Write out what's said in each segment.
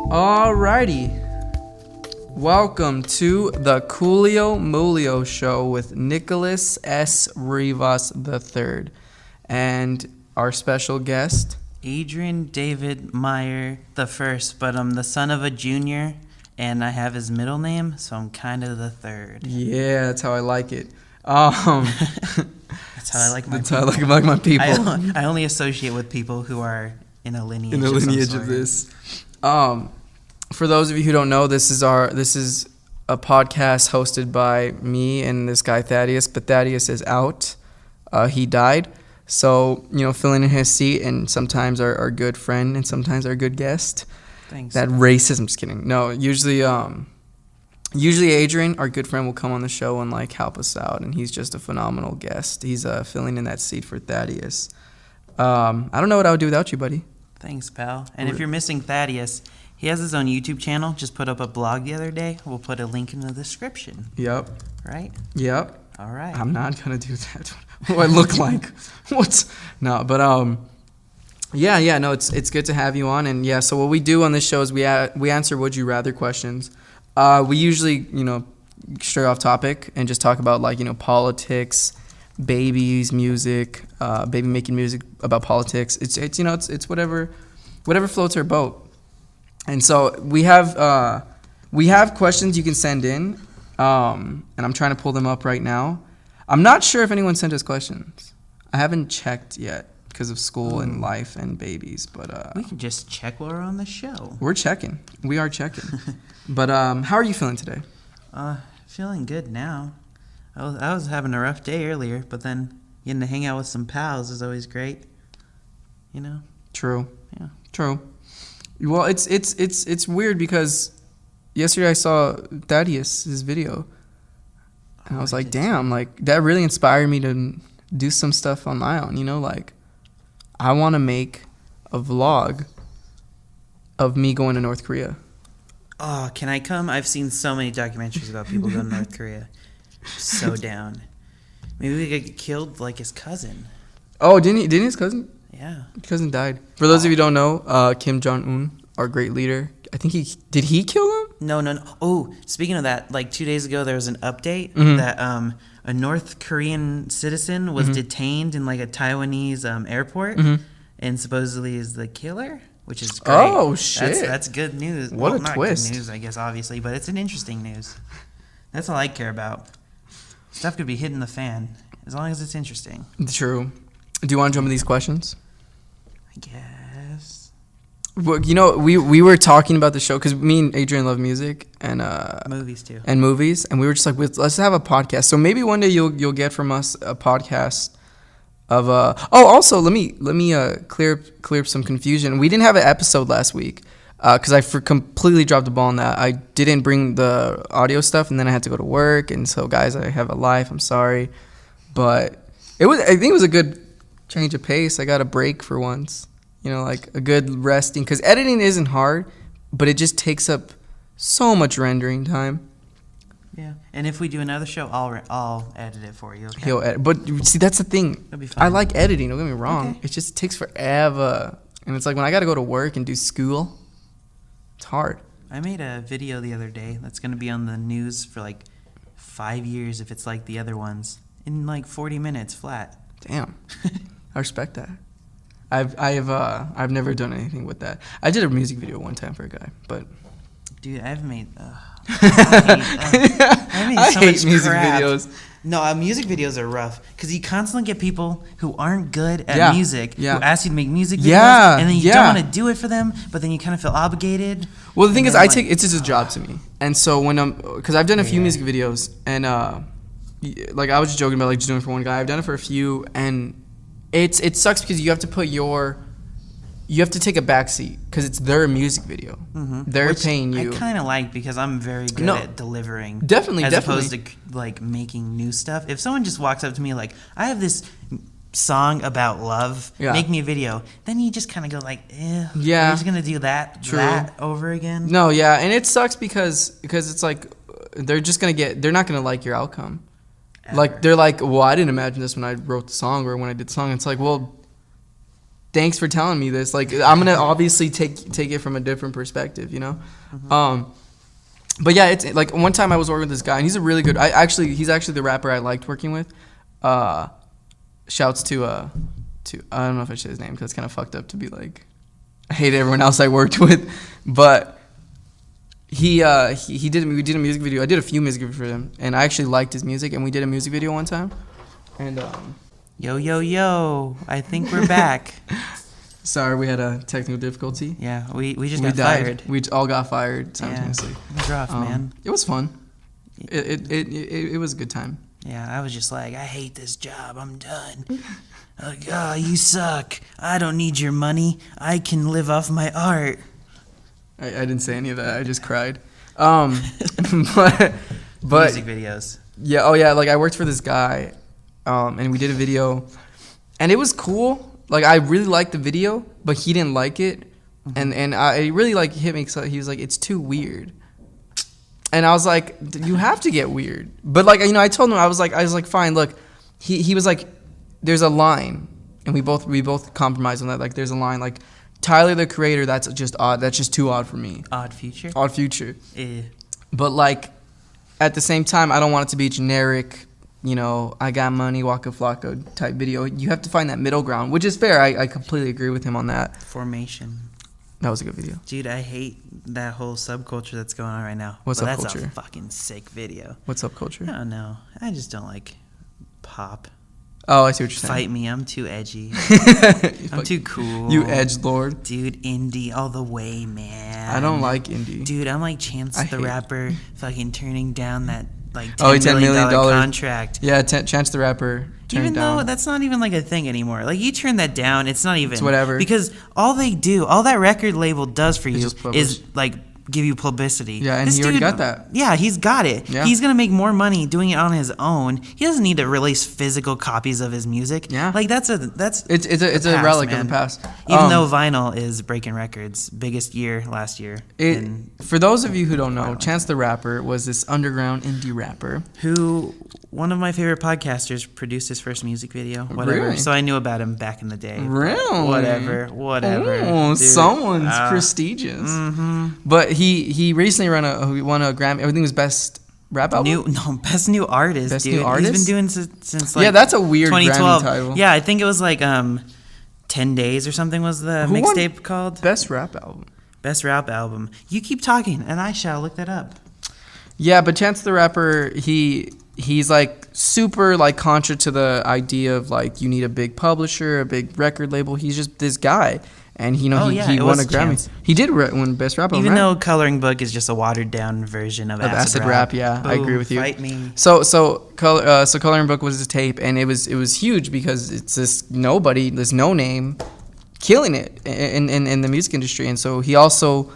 Alrighty. Welcome to the Coolio Moolio show with Nicholas S. Rivas III and our special guest, Adrian David Meyer the first, but I'm the son of a junior, and I have his middle name, so I'm kind of the third. Yeah, that's how I like it. That's how I like my That's people. how I like my people. I only associate with people who are in a lineage. In the lineage of this. For those of you who don't know, this is a podcast hosted by me and this guy Thaddeus, but Thaddeus is out. He died. So, filling in his seat, and sometimes our good friend and sometimes our good guest. Thanks. That racism, just kidding. No, usually Adrian, our good friend, will come on the show and help us out, and he's just a phenomenal guest. He's filling in that seat for Thaddeus. I don't know what I would do without you, buddy. Thanks, pal. And if you're missing Thaddeus, he has his own YouTube channel. Just put up a blog the other day. We'll put a link in the description. Yep. Right? Yep. All right. I'm not gonna do that. What do I look like? What? No, but yeah. No, it's good to have you on, and yeah. So what we do on this show is we answer would you rather questions. We usually straight off topic and just talk about politics, babies, music, baby making music about politics. It's whatever floats our boat. And so we have questions you can send in. And I'm trying to pull them up right now. I'm not sure if anyone sent us questions. I haven't checked yet because of school and life and babies. But we can just check while we're on the show. we're checking. We are checking. But how are you feeling today? Feeling good now. I was having a rough day earlier, but then getting to hang out with some pals is always great. True. Yeah. True. Well, it's weird because yesterday I saw Thaddeus' video, and I was like, damn, that really inspired me to do some stuff on my own, I want to make a vlog of me going to North Korea. Oh, can I come? I've seen so many documentaries about people going to North Korea. So down. Maybe we could get killed like his cousin. Oh, didn't his cousin? Yeah. His cousin died. For those of you who don't know, Kim Jong-un, our great leader, I think did he kill him? No. Oh, speaking of that, 2 days ago there was an update that a North Korean citizen was detained in a Taiwanese airport and supposedly is the killer, which is great. Oh, shit. That's good news. What a not twist. Good news, I guess, obviously, but it's an interesting news. That's all I care about. Stuff could be hitting the fan as long as it's interesting. True. Do you want to jump into these questions? I guess. Well, we were talking about the show because me and Adrian love music and Movies too. And movies, and we were just like, let's have a podcast. So maybe one day you'll get from us a podcast of also let me clear up some confusion. We didn't have an episode last week because I completely dropped the ball on that. I didn't bring the audio stuff, and then I had to go to work, and so guys, I have a life. I'm sorry, but I think it was a good change of pace. I got a break for once. A good resting, because editing isn't hard, but it just takes up so much rendering time. Yeah, and if we do another show, I'll edit it for you. Okay? He'll edit, but see, that's the thing. It'll be fine. I like editing. Don't get me wrong. Okay. It just takes forever, and it's when I got to go to work and do school, it's hard. I made a video the other day that's going to be on the news for 5 years if it's like the other ones in 40 minutes flat. Damn, I respect that. I've never done anything with that. I did a music video one time for a guy, but dude, I've made I hate music videos. No, music videos are rough because you constantly get people who aren't good at music who ask you to make music videos, and then you don't want to do it for them, but then you kind of feel obligated. Well, the thing is, it's just a job to me, and so because I've done a few music videos, and I was just joking about just doing it for one guy. I've done it for a few, and it sucks because you have to take a backseat because it's their music video. Mm-hmm. They're paying you. I kind of like because I'm very good at delivering. Definitely, as opposed to making new stuff. If someone just walks up to me I have this song about love, make me a video, then you just kind of go you're just gonna do that over again. No, yeah, and it sucks because it's they're not gonna like your outcome. Ever. They're well, I didn't imagine this when I wrote the song or when I did the song. It's well, thanks for telling me this. Like, I'm gonna obviously take it from a different perspective, you know. But yeah, it's like one time I was working with this guy, and he's a really good. He's actually the rapper I liked working with. Shouts to I don't know if I should say his name because it's kind of fucked up to be like, I hate everyone else I worked with, but we did a music video. I did a few music videos for him, and I actually liked his music, and we did a music video one time, and Yo, I think we're back. Sorry, we had a technical difficulty. Yeah, we just got fired. We all got fired simultaneously. Yeah, it was rough, man. It was fun. It was a good time. Yeah, I was just like, I hate this job. I'm done. Like, oh, you suck. I don't need your money. I can live off my art. I didn't say any of that. I just cried. But Music videos. Yeah. Oh yeah. Like I worked for this guy, and we did a video, and it was cool. Like I really liked the video, but he didn't like it, and I really like hit me. So he was like, "It's too weird," and I was like, "You have to get weird." But like I told him I was like, "Fine." Look, he was like, "There's a line," and we both compromised on that. Like there's a line like, Tyler the Creator. That's just odd. That's just too odd for me. Odd Future. Odd Future. Yeah. But like, at the same time, I don't want it to be generic. I got money, Waka Flocka type video. You have to find that middle ground, which is fair. I completely agree with him on that. Formation. That was a good video. Dude, I hate that whole subculture that's going on right now. What subculture? That's a fucking sick video. What subculture? I don't know. I just don't like pop. Oh, I see what you're saying. Fight me. I'm too edgy. I'm too cool. You edge lord. Dude, indie all the way, man. I don't like indie. Dude, I'm like Chance the Rapper fucking turning down that like $10 million contract. Yeah, Chance the Rapper. Even though that's not even like a thing anymore. Like you turn that down, it's not even. It's whatever. Because all that record label does for you is like give you publicity. Yeah, and he already got that. Yeah, he's got it. Yeah. He's gonna make more money doing it on his own. He doesn't need to release physical copies of his music. Yeah, like it's a relic of the past. Even though vinyl is breaking records, biggest year last year. For those of you who don't know, Chance the Rapper was this underground indie rapper who one of my favorite podcasters produced his first music video. Whatever. Really? So I knew about him back in the day. Really? Whatever. Oh, dude. Someone's prestigious. Mm-hmm. But he recently won a Grammy. I think it was best rap album. Best new artist. Best dude. new artist. He's been doing since like that's a weird 2012 Grammy title. Yeah, I think it was like 10 Days or something was the mixtape called. Best rap album. Best rap album. You keep talking, and I shall look that up. Yeah, but Chance the Rapper, he's like super like contra to the idea of like you need a big publisher, a big record label. He's just this guy. And he won a Grammy. Chance. He did win Best Rap Album, even though Coloring Book is just a watered down version of acid rap. Yeah, Boom, I agree with you. Fight me. So Coloring Book was his tape, and it was huge because it's this nobody, this no name, killing it in the music industry. And so he also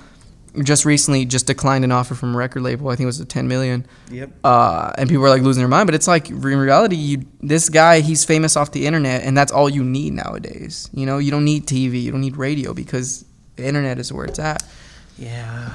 just recently declined an offer from a record label. I think it was $10 million. Yep. And people were like losing their mind. But it's like in reality, this guy, he's famous off the internet, and that's all you need nowadays. You don't need TV, you don't need radio because the internet is where it's at. Yeah.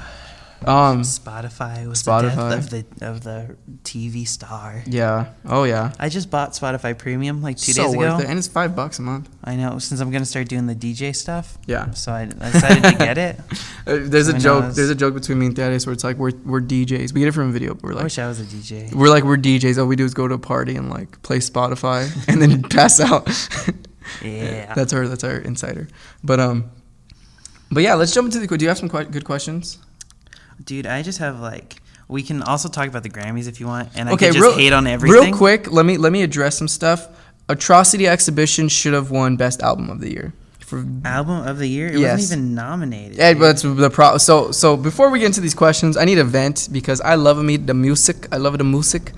Spotify was the death of the TV star. Yeah. Oh yeah. I just bought Spotify Premium like 2 so days ago. Worth it. And it's $5 a month. I know, since I'm gonna start doing the DJ stuff. Yeah. So I decided to get it. There's a joke. There's a joke between me and Thaddeus where it's like we're DJs. We get it from a video, but we're like, I wish I was a DJ. We're DJs. All we do is go to a party and like play Spotify and then pass out. Yeah. That's our insider. But yeah, let's jump into do you have some good questions? Dude, I just have we can also talk about the Grammys if you want, and okay, I can just hate on everything. Real quick, let me address some stuff. Atrocity Exhibition should have won Best Album of the Year. For Album of the Year? It wasn't even nominated. Yeah, but that's the problem. So before we get into these questions, I need a vent because I love the music. I love the music.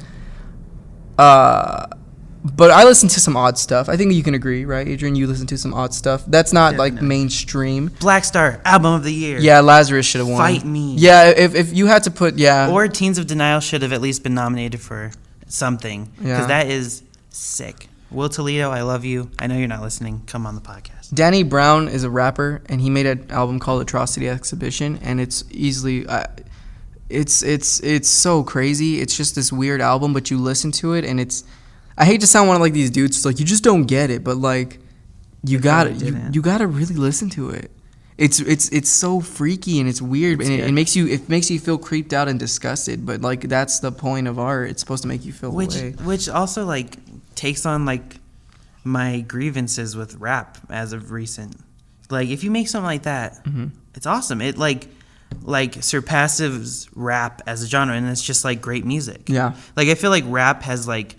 But I listen to some odd stuff. I think you can agree, right, Adrian? You listen to some odd stuff. That's not like mainstream. Black Star, Album of the Year. Yeah, Lazarus should have won. Fight Me. Yeah, if you had to put, Or Teens of Denial should have at least been nominated for something. Because that is sick. Will Toledo, I love you. I know you're not listening. Come on the podcast. Danny Brown is a rapper, and he made an album called Atrocity Exhibition, and it's easily... It's so crazy. It's just this weird album, but you listen to it, and it's... I hate to sound one of these dudes. It's like you just don't get it, but you gotta really listen to it. It's so freaky and it's weird, and it makes you feel creeped out and disgusted. But like that's the point of art. It's supposed to make you feel away. Which also like takes on like my grievances with rap as of recent. Like if you make something like that, it's awesome. It like surpasses rap as a genre, and it's just like great music. Yeah. Like I feel like rap has like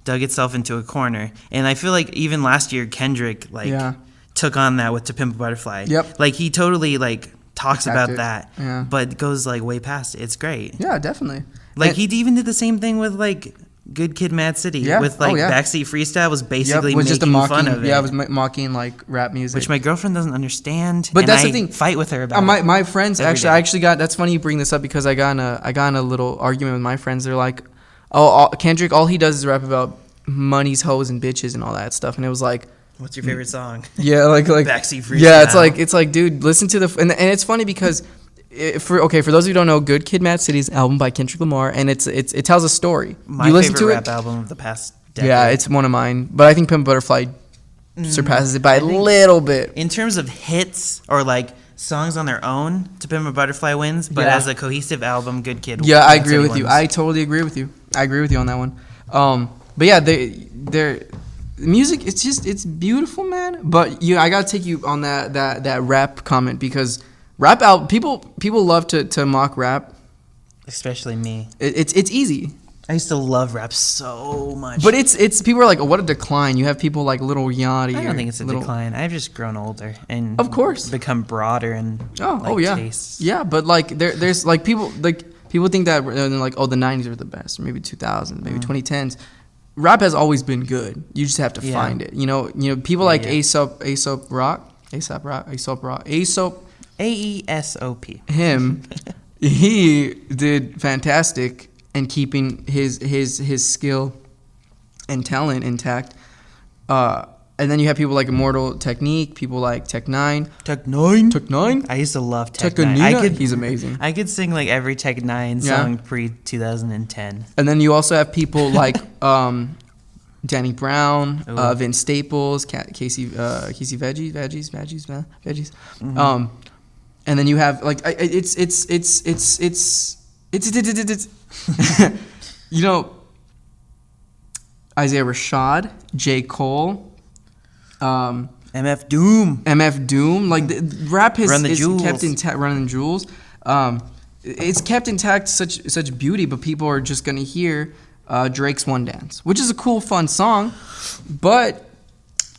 dug itself into a corner, and I feel like even last year Kendrick took on that with To Pimp a Butterfly. Yep. Like he totally like talks about that, but goes like way past it. It's great. Yeah, definitely. Like he even did the same thing with like Good Kid, Mad City. Yeah. With like Backseat Freestyle was basically making fun of it. Yeah, it was mocking like rap music, which my girlfriend doesn't understand. But that's the thing. Fight with her about my friends actually. I actually got. That's funny you bring this up because I got in a little argument with my friends. They're like, Kendrick, all he does is rap about money's, hoes, and bitches and all that stuff, and it was like. What's your favorite song? Yeah, like Backseat Freestyle. Yeah, it's like, dude, listen to and it's funny because for those who don't know, Good Kid, Mad City's album by Kendrick Lamar, and it tells a story. My favorite rap album of the past decade. Yeah, it's one of mine, but I think Pimp a Butterfly surpasses it by a little bit. In terms of hits or like songs on their own, To Pimp a Butterfly wins, but as a cohesive album, Good Kid. Yeah, I agree with you. I totally agree with you. I agree with you on that one. But yeah, they're music, it's beautiful, man. But I gotta take you on that rap comment because rap album people love to mock rap, especially me. It's easy. I used to love rap so much. But it's people are like, oh, what a decline. You have people like Little Yachty. I don't think it's a decline. I've just grown older and of course become broader and tastes. Yeah, but like there's like people think that like the 90s are the best, or maybe 2000, maybe 2010s. Rap has always been good. You just have to find it. You know, people like Aesop Rock. AESOP. Him, he did fantastic in keeping his skill and talent intact. And then you have people like Immortal Technique, people like Tech Nine. Tech Nine. I used to love Tech Nine. He's amazing. I could sing like every Tech Nine song pre-2010. And then you also have people like Danny Brown, Vince Staples, Casey Veggies. And then you have like it's you know, Isaiah Rashad, J. Cole. MF Doom, like the rap is kept intact. Run the Jewels, it's kept intact, such beauty. But people are just gonna hear Drake's One Dance, which is a cool, fun song, but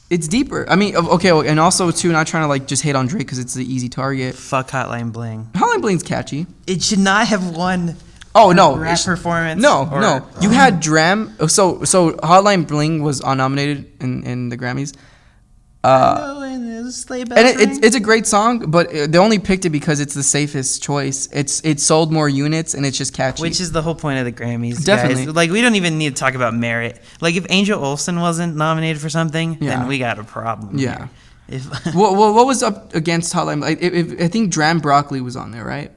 it's deeper. I mean, okay, and also too, not trying to like just hate on Drake because it's the easy target. Fuck Hotline Bling. Hotline Bling's catchy. It should not have won. Oh no! Rap performance. No. You had Dram. So Hotline Bling was nominated in the Grammys. It's a great song, but they only picked it because it's the safest choice. It sold more units and it's just catchy. Which is the whole point of the Grammys. Definitely. Guys. Like we don't even need to talk about merit. Like if Angel Olsen wasn't nominated for something, then we got a problem. Yeah. What was up against Hotline? I think Dram Broccoli was on there, right?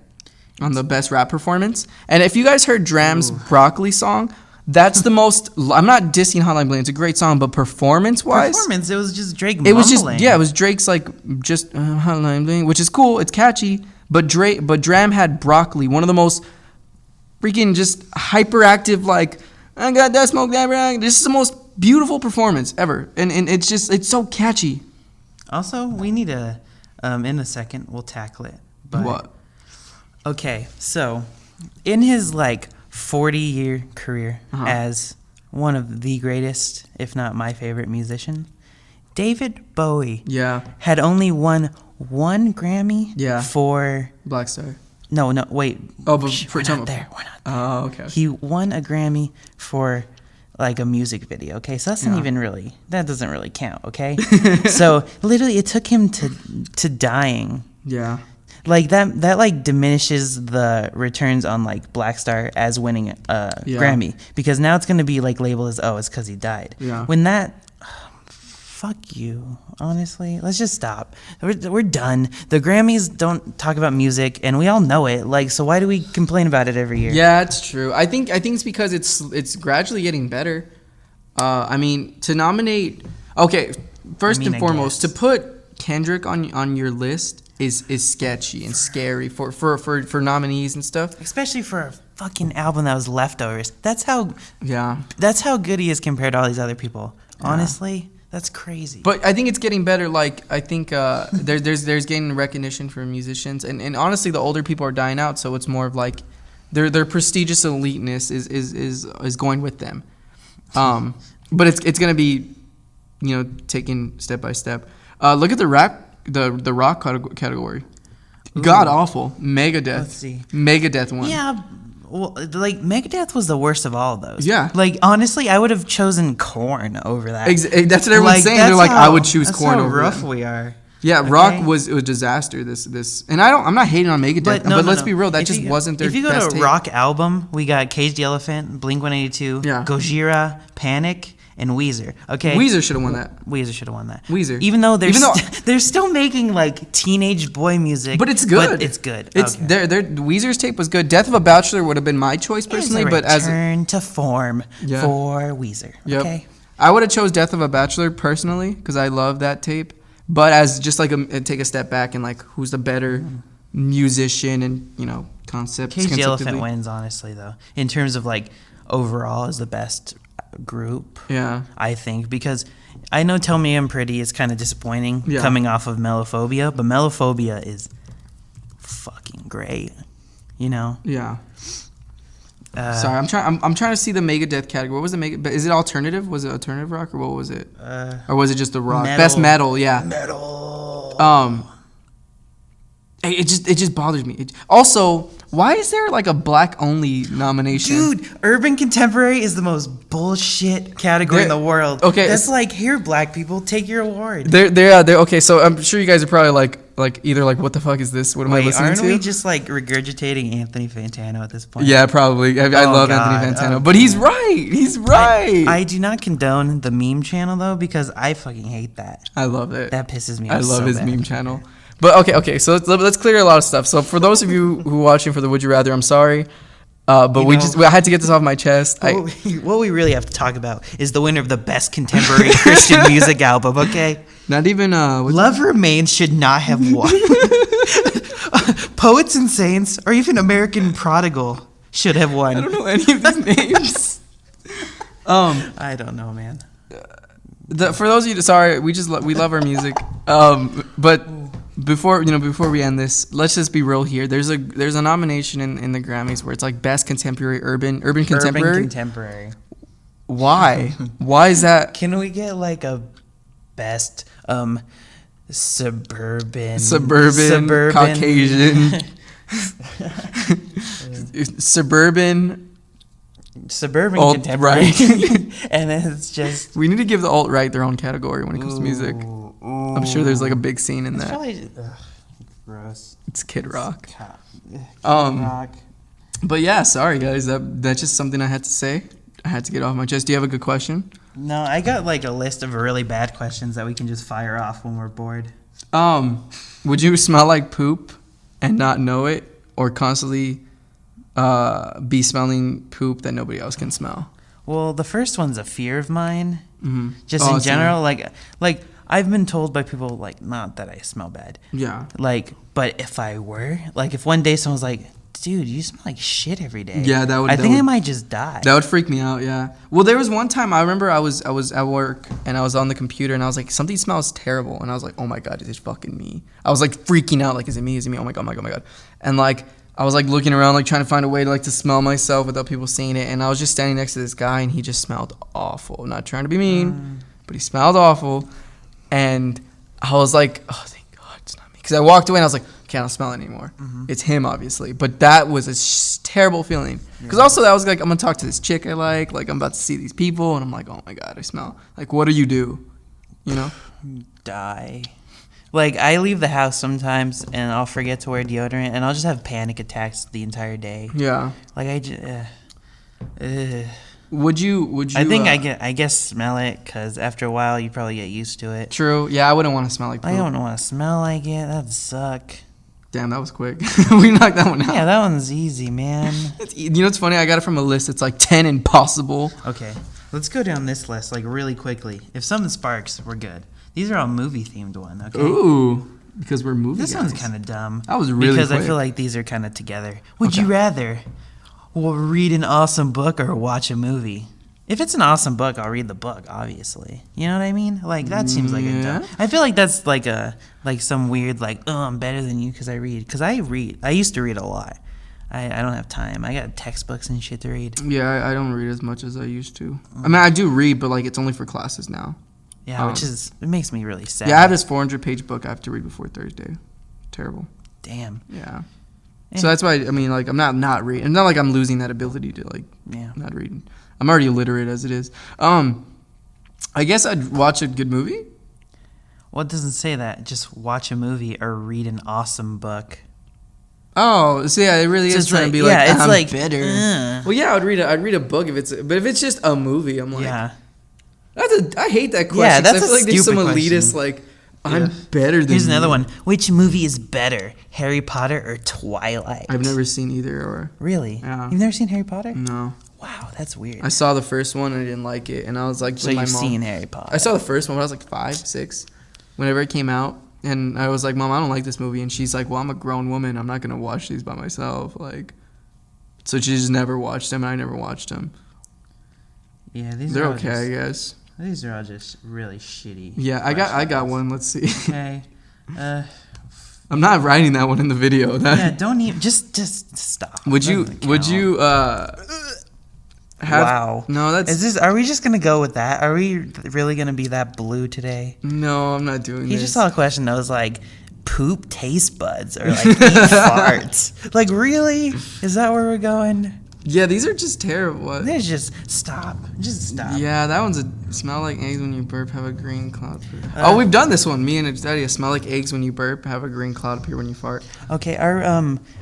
On the best rap performance. And if you guys heard Dram's Broccoli song, that's the most. I'm not dissing Hotline Bling. It's a great song, but performance-wise, it was just Drake mumbling. It was Drake's like just Hotline Bling, which is cool. It's catchy, but Dram had Broccoli, one of the most freaking just hyperactive. Like I got that smoke, that rag. This is the most beautiful performance ever, and it's so catchy. Also, we need a in a second we'll tackle it. But, what? Okay, so in his like 40-year career as one of the greatest, if not my favorite musician, David Bowie had only won one Grammy for Black Star. No, wait. Oh, but we're not there. Oh, okay. He won a Grammy for like a music video, okay? So that doesn't really count, okay? So literally it took him to dying. Yeah. Like that like diminishes the returns on like Black Star as winning a Grammy, because now it's going to be like labeled as it's because he died. Yeah. When fuck you, honestly. Let's just stop. We're done. The Grammys don't talk about music, and we all know it. Like, so why do we complain about it every year? Yeah, it's true. I think it's because it's gradually getting better. I mean, to nominate. Okay, first I mean, and foremost, to put Kendrick on your list is sketchy and scary for nominees and stuff. Especially for a fucking album that was Leftovers. That's how good he is compared to all these other people. Yeah. Honestly, that's crazy. But I think it's getting better. Like, I think there's gaining recognition for musicians, and honestly, the older people are dying out. So it's more of like their prestigious eliteness is going with them. But it's gonna be, taken step by step. Look at the rock category. God awful. Megadeth. Let's see. Megadeth won. Yeah. Well, like, Megadeth was the worst of all of those. Yeah. Like, honestly, I would have chosen Korn over that. That's what everyone's saying. They're like, I would choose Korn over That's how rough them. we are. Yeah, okay. Rock was a disaster. This, and I'm not hating on Megadeth, but let's be real. That just wasn't their best. If you go to rock album, we got Cage the Elephant, Blink-182, Gojira, Panic, and Weezer. Okay, Weezer should have won that. Weezer. Even though they're still making like teenage boy music, but it's good. But it's good. It's their Weezer's tape was good. Death of a Bachelor would have been my choice personally, but as return to form for Weezer. Yep. Okay, I would have chose Death of a Bachelor personally because I love that tape. But as just like take a step back and like who's the better musician and concept. Cage the Elephant wins honestly though in terms of like overall is the best group. Yeah, I think because I know Tell Me I'm Pretty is kind of disappointing coming off of Mellophobia, but Mellophobia is fucking great. Yeah. Sorry, I'm trying to see the Megadeth category. What was the Megadeth? Is it alternative? Was it alternative rock or what was it? Or was it just the rock? Best metal, yeah. Metal. It just bothers me. Also, why is there like a black only nomination? Dude, urban contemporary is the most bullshit category in the world. Okay, that's like, here, black people, take your award. They're okay. So I'm sure you guys are probably like either like, what the fuck is this? What am I listening to? Aren't we just like regurgitating Anthony Fantano at this point? Yeah, probably. I love Anthony Fantano, but he's right. He's right. I do not condone the meme channel though because I fucking hate that. I love it. That pisses me off. I love his meme channel. But okay. So let's clear a lot of stuff. So for those of you who are watching for the Would You Rather, I'm sorry, but I had to get this off my chest. What we really have to talk about is the winner of the best contemporary Christian music album. Okay. Not even Love Remains should not have won. Poets and Saints or even American Prodigal should have won. I don't know any of these names. I don't know, man. For those of you, sorry, we love our music. But before we end this, let's just be real here. There's a nomination in the Grammys where it's like best contemporary urban contemporary. Urban contemporary. Why? Why is that? Can we get like a best suburban Caucasian suburban contemporary? And then it's just we need to give the alt-right their own category when it comes to music. I'm sure there's like a big scene in that. Probably, gross. It's Kid Rock. Kid Rock. But yeah, sorry guys. That's just something I had to say. I had to get off my chest. Do you have a good question? No, I got like a list of really bad questions that we can just fire off when we're bored. Would you smell like poop and not know it, or constantly be smelling poop that nobody else can smell? Well, the first one's a fear of mine. Mm-hmm. Just in general, like I've been told by people, like, not that I smell bad. Yeah. Like, but if I were, like, if one day someone's like, dude, you smell like shit every day. Yeah, I think I might just die. That would freak me out, yeah. Well, there was one time, I remember I was at work, and I was on the computer, and I was like, something smells terrible. And I was like, oh my God, is it fucking me? I was like freaking out, like, is it me? Is it me? Oh my God, oh my God, oh my God. And like, I was like looking around, like trying to find a way to like to smell myself without people seeing it. And I was just standing next to this guy, and he just smelled awful. Not trying to be mean, but he smelled awful. And I was like, oh, thank God it's not me. Because I walked away, and I was like, okay, I don't smell it anymore. Mm-hmm. It's him, obviously. But that was a terrible feeling. Because also that was like, I'm going to talk to this chick I like I'm about to see these people. And I'm like, oh my God, I smell. Like, what do you do? You know? Die. Like, I leave the house sometimes, and I'll forget to wear deodorant, and I'll just have panic attacks the entire day. Yeah. Like, I just... Would you? I think I guess smell it, because after a while, you probably get used to it. True. Yeah, I wouldn't want to smell like poop. I don't want to smell like it. That'd suck. Damn, that was quick. We knocked that one out. Yeah, that one's easy, man. You know what's funny? I got it from a list. It's like 10 impossible. Okay. Let's go down this list, like, really quickly. If something sparks, we're good. These are all movie themed one. Okay. Ooh, because we're movie This guys. one's kind of dumb. That was really because quick. I feel like these are kind of together. Would you rather read an awesome book or watch a movie? If it's an awesome book, I'll read the book. Obviously, you know what I mean. Like that seems like a dumb. I feel like that's like some weird like I'm better than you because I read. Because I read. I used to read a lot. I don't have time. I got textbooks and shit to read. Yeah, I don't read as much as I used to. I mean, I do read, but like it's only for classes now. Yeah, which it makes me really sad. Yeah, I have this 400-page book I have to read before Thursday. Terrible. Damn. Yeah. So that's why I mean, like I'm not reading. It's not like I'm losing that ability to like not reading. I'm already illiterate as it is. I guess I'd watch a good movie. Well, it doesn't say that. Just watch a movie or read an awesome book. Oh, so yeah, it really is trying to be like, it's I'm like bitter. Well, yeah, I'd read a book but if it's just a movie, I'm like, I hate that question. Yeah, that's I feel like there's some elitist question. like, I'm better than Here's you. another one. Which movie is better, Harry Potter or Twilight? I've never seen either. Or really? Yeah. You've never seen Harry Potter? No. Wow, that's weird. I saw the first one and I didn't like it, and I was like, so you've seen Harry Potter? I saw the first one when I was like 5, 6, whenever it came out. And I was like, Mom, I don't like this movie. And she's like, well, I'm a grown woman. I'm not going to watch these by myself. Like, so she just never watched them, and I never watched them. Yeah, they're okay, I guess. These are all just really shitty. Yeah, I got one. Let's see. Okay. I'm not writing that one in the video. Yeah, don't even just stop. Would you have, wow. No, that's. Are we just gonna go with that? Are we really gonna be that blue today? No, I'm not doing this. You just saw a question that was like, poop taste buds or like eat farts. Like, really? Is that where we're going? Yeah, these are just terrible. There's just stop. Just stop. Yeah, that one's smell like eggs when you burp, have a green cloud appear. We've done this one. Me and Thaddeus. Smell like eggs when you burp, have a green cloud appear when you fart. Okay,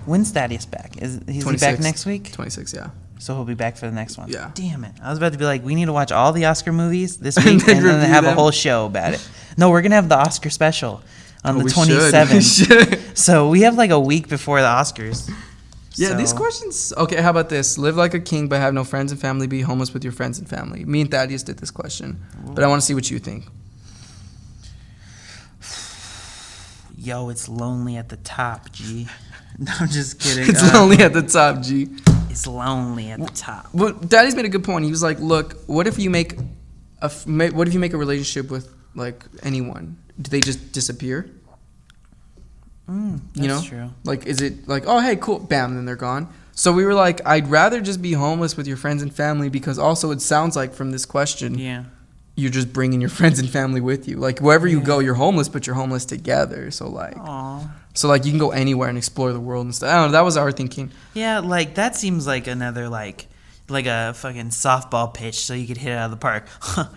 when's Thaddeus back? Is he back next week? 26, yeah. So he'll be back for the next one. Yeah. Damn it. I was about to be like, we need to watch all the Oscar movies this week and then have a whole show about it. No, we're going to have the Oscar special on the 27th. So we have like a week before the Oscars. Yeah, these questions. Okay, how about this? Live like a king but have no friends and family. Be homeless with your friends and family. Me and Thaddeus did this question, but I want to see what you think. Yo, it's lonely at the top, G. No, I'm just kidding. It's lonely at the top, G. It's lonely at the top. Well, Daddy's made a good point. He was like, "Look, what if you make a relationship with like anyone? Do they just disappear? That's true. Like, is it like, oh, hey, cool, bam, then they're gone? So we were like, I'd rather just be homeless with your friends and family because also it sounds like from this question, you're just bringing your friends and family with you. Like wherever you go, you're homeless, but you're homeless together. So like, you can go anywhere and explore the world and stuff. I don't know. That was our thinking. Yeah, like that seems like another like a fucking softball pitch so you could hit it out of the park.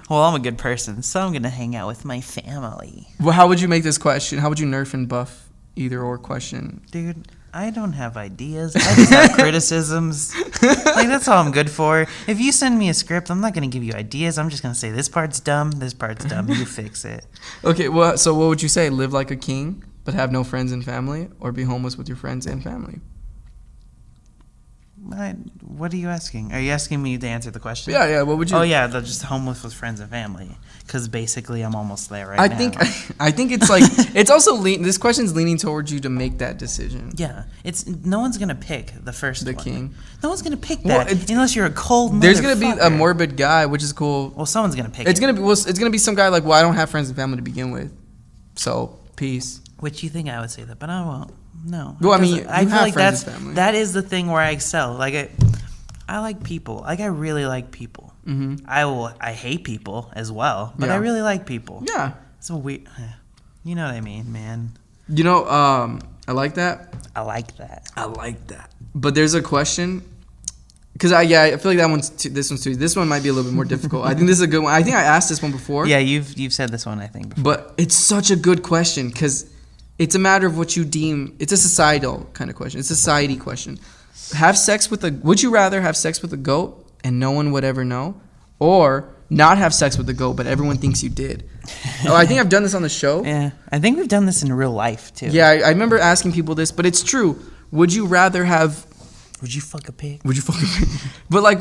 Well, I'm a good person, so I'm gonna hang out with my family. Well, how would you make this question? How would you nerf and buff either or question? Dude, I don't have ideas. I just have criticisms. Like, that's all I'm good for. If you send me a script, I'm not going to give you ideas. I'm just going to say, this part's dumb, you fix it. Okay, well, so what would you say? Live like a king, but have no friends and family? Or be homeless with your friends and family? What are you asking? Are you asking me to answer the question? Yeah, what would you... Oh, yeah, they're just homeless with friends and family. Because basically, I'm almost there now. I think it's like... it's also... this question's leaning towards you to make that decision. Yeah. No one's going to pick the first one. The king. No one's going to pick that unless you're a cold motherfucker. There's going to be a morbid guy, which is cool. Well, someone's going to pick it's going to be some guy like, well, I don't have friends and family to begin with. So, peace. Which you think I would say that, but I won't. No. Well, I mean, I feel like that is the thing where I excel. Like, I like people. Like, I really like people. Mm-hmm. I hate people as well, but I really like people. Yeah. It's a weird... You know what I mean, man. You know, I like that. I like that. But there's a question... Because I feel like this one might be a little bit more difficult. I think this is a good one. I think I asked this one before. Yeah, you've said this one, I think, before. But it's such a good question because it's a matter of what you deem. It's a societal kind of question. It's a society question. Would you rather have sex with a goat and no one would ever know, or not have sex with a goat but everyone thinks you did? I think I've done this on the show. Yeah, I think we've done this in real life too. Yeah, I remember asking people this, but it's true. Would you rather have? Would you fuck a pig? But like,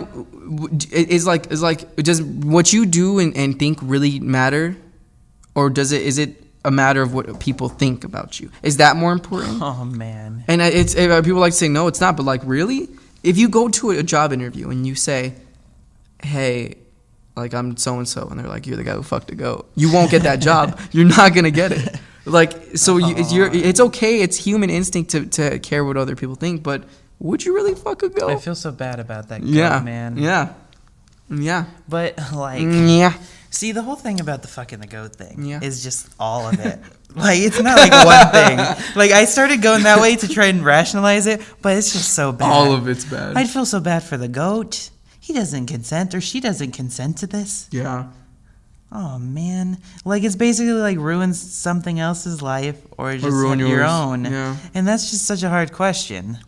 does what you do and think really matter, or is it a matter of what people think about you? Is that more important? Oh man. And people like to say no, it's not. But like, really, if you go to a job interview and you say, "Hey, like I'm so and so," and they're like, "You're the guy who fucked a goat," you won't get that job. You're not gonna get it. Like, so it's okay. It's human instinct to care what other people think, but would you really fuck a goat? I feel so bad about that goat, man. Yeah. But like, yeah. See, the whole thing about the fucking the goat thing Yeah. is just all of it. Like, it's not like one thing. Like, I started going that way to try and rationalize it, but it's just so bad. All of it's bad. I'd feel so bad for the goat. He doesn't consent, or she doesn't consent to this. Yeah. Oh, man. Like, it's basically like ruins something else's life or just ruin like your yours. own. Yeah. And that's just such a hard question.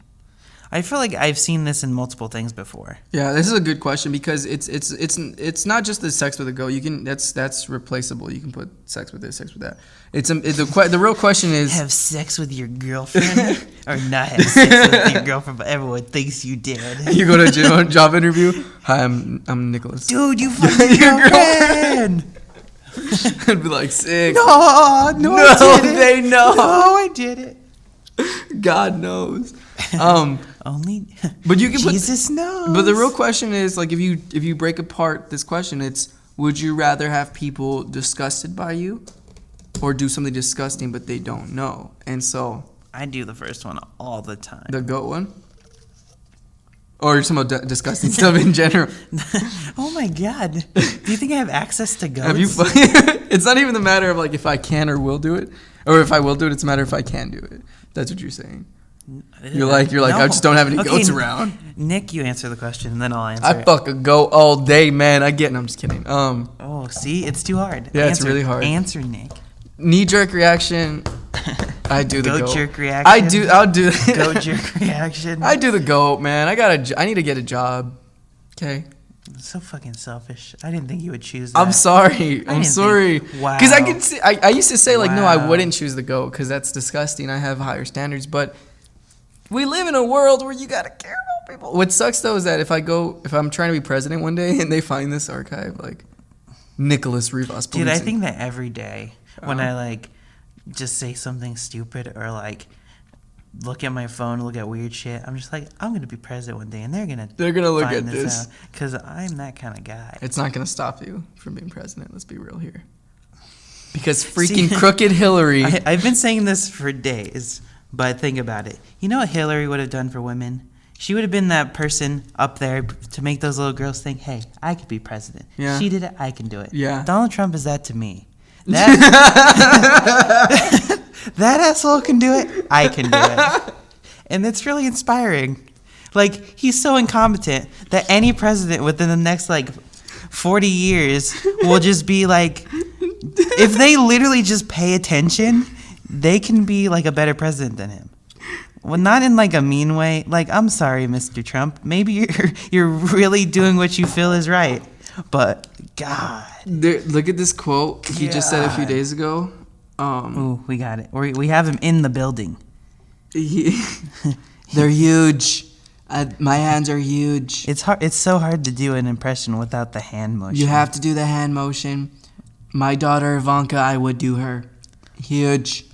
I feel like I've seen this in multiple things before. Yeah, this is a good question because it's not just the sex with a goat. You can that's replaceable. You can put sex with this, sex with that. The real question is Have sex with your girlfriend or not have sex with your girlfriend, but everyone thinks you did. you go to a job interview. Hi, I'm Nicholas. Dude, you fucked your girlfriend. I'd be like, sick. No, I did it. They know. No, I did it. God knows. Only But you can Jesus knows. But the real question is, like, if you break apart this question, it's, would you rather have people disgusted by you or do something disgusting but they don't know? And so I do the first one all the time. the goat one? Or you're talking about disgusting stuff in general? Oh my God. Do you think I have access to goats? Have you? It's not even the matter of like if I can or will do it, or if I will do it. It's a matter if I can do it. That's what you're saying. You're like No. I just don't have any goats around. Nick, you answer the question, and then I'll answer. I fuck a goat all day, man. I get. No, I'm just kidding. Oh, see, it's too hard. Yeah, it's really hard. Answer, Nick. Knee jerk reaction. I do the goat. Goat jerk reaction. I'll do. Goat jerk reaction. I do the goat, man. I need to get a job. Okay. So fucking selfish. I didn't think you would choose that. I'm sorry. I'm sorry. Wow. Because I can see. I used to say like, no, I Wow. wouldn't choose the goat because that's disgusting. I have higher standards, but we live in a world where you gotta care about people. What sucks though is that if I'm trying to be president one day and they find this archive, like Nicholas Rivas. Dude, I think that every day when I like just say something stupid or like look at my phone, look at weird shit, I'm just like, I'm gonna be president one day and they're gonna look find at this because I'm that kind of guy. It's not gonna stop you from being president. Let's be real here. Because freaking crooked Hillary. I've been saying this for days, but think about it. You know what Hillary would have done for women? She would have been that person up there to make those little girls think, hey, I could be president. Yeah. She did it, I can do it. Yeah. Donald Trump is that to me. That, that asshole can do it, I can do it. And it's really inspiring. Like, he's so incompetent that any president within the next, 40 years will just be like, if they literally just pay attention, they can be, a better president than him. Well, not in, a mean way. I'm sorry, Mr. Trump. Maybe you're really doing what you feel is right. But, God. Look at this quote he just said a few days ago. Ooh, we got it. We have him in the building. They're huge. My hands are huge. It's hard. It's so hard to do an impression without the hand motion. You have to do the hand motion. My daughter Ivanka, I would do her. Huge.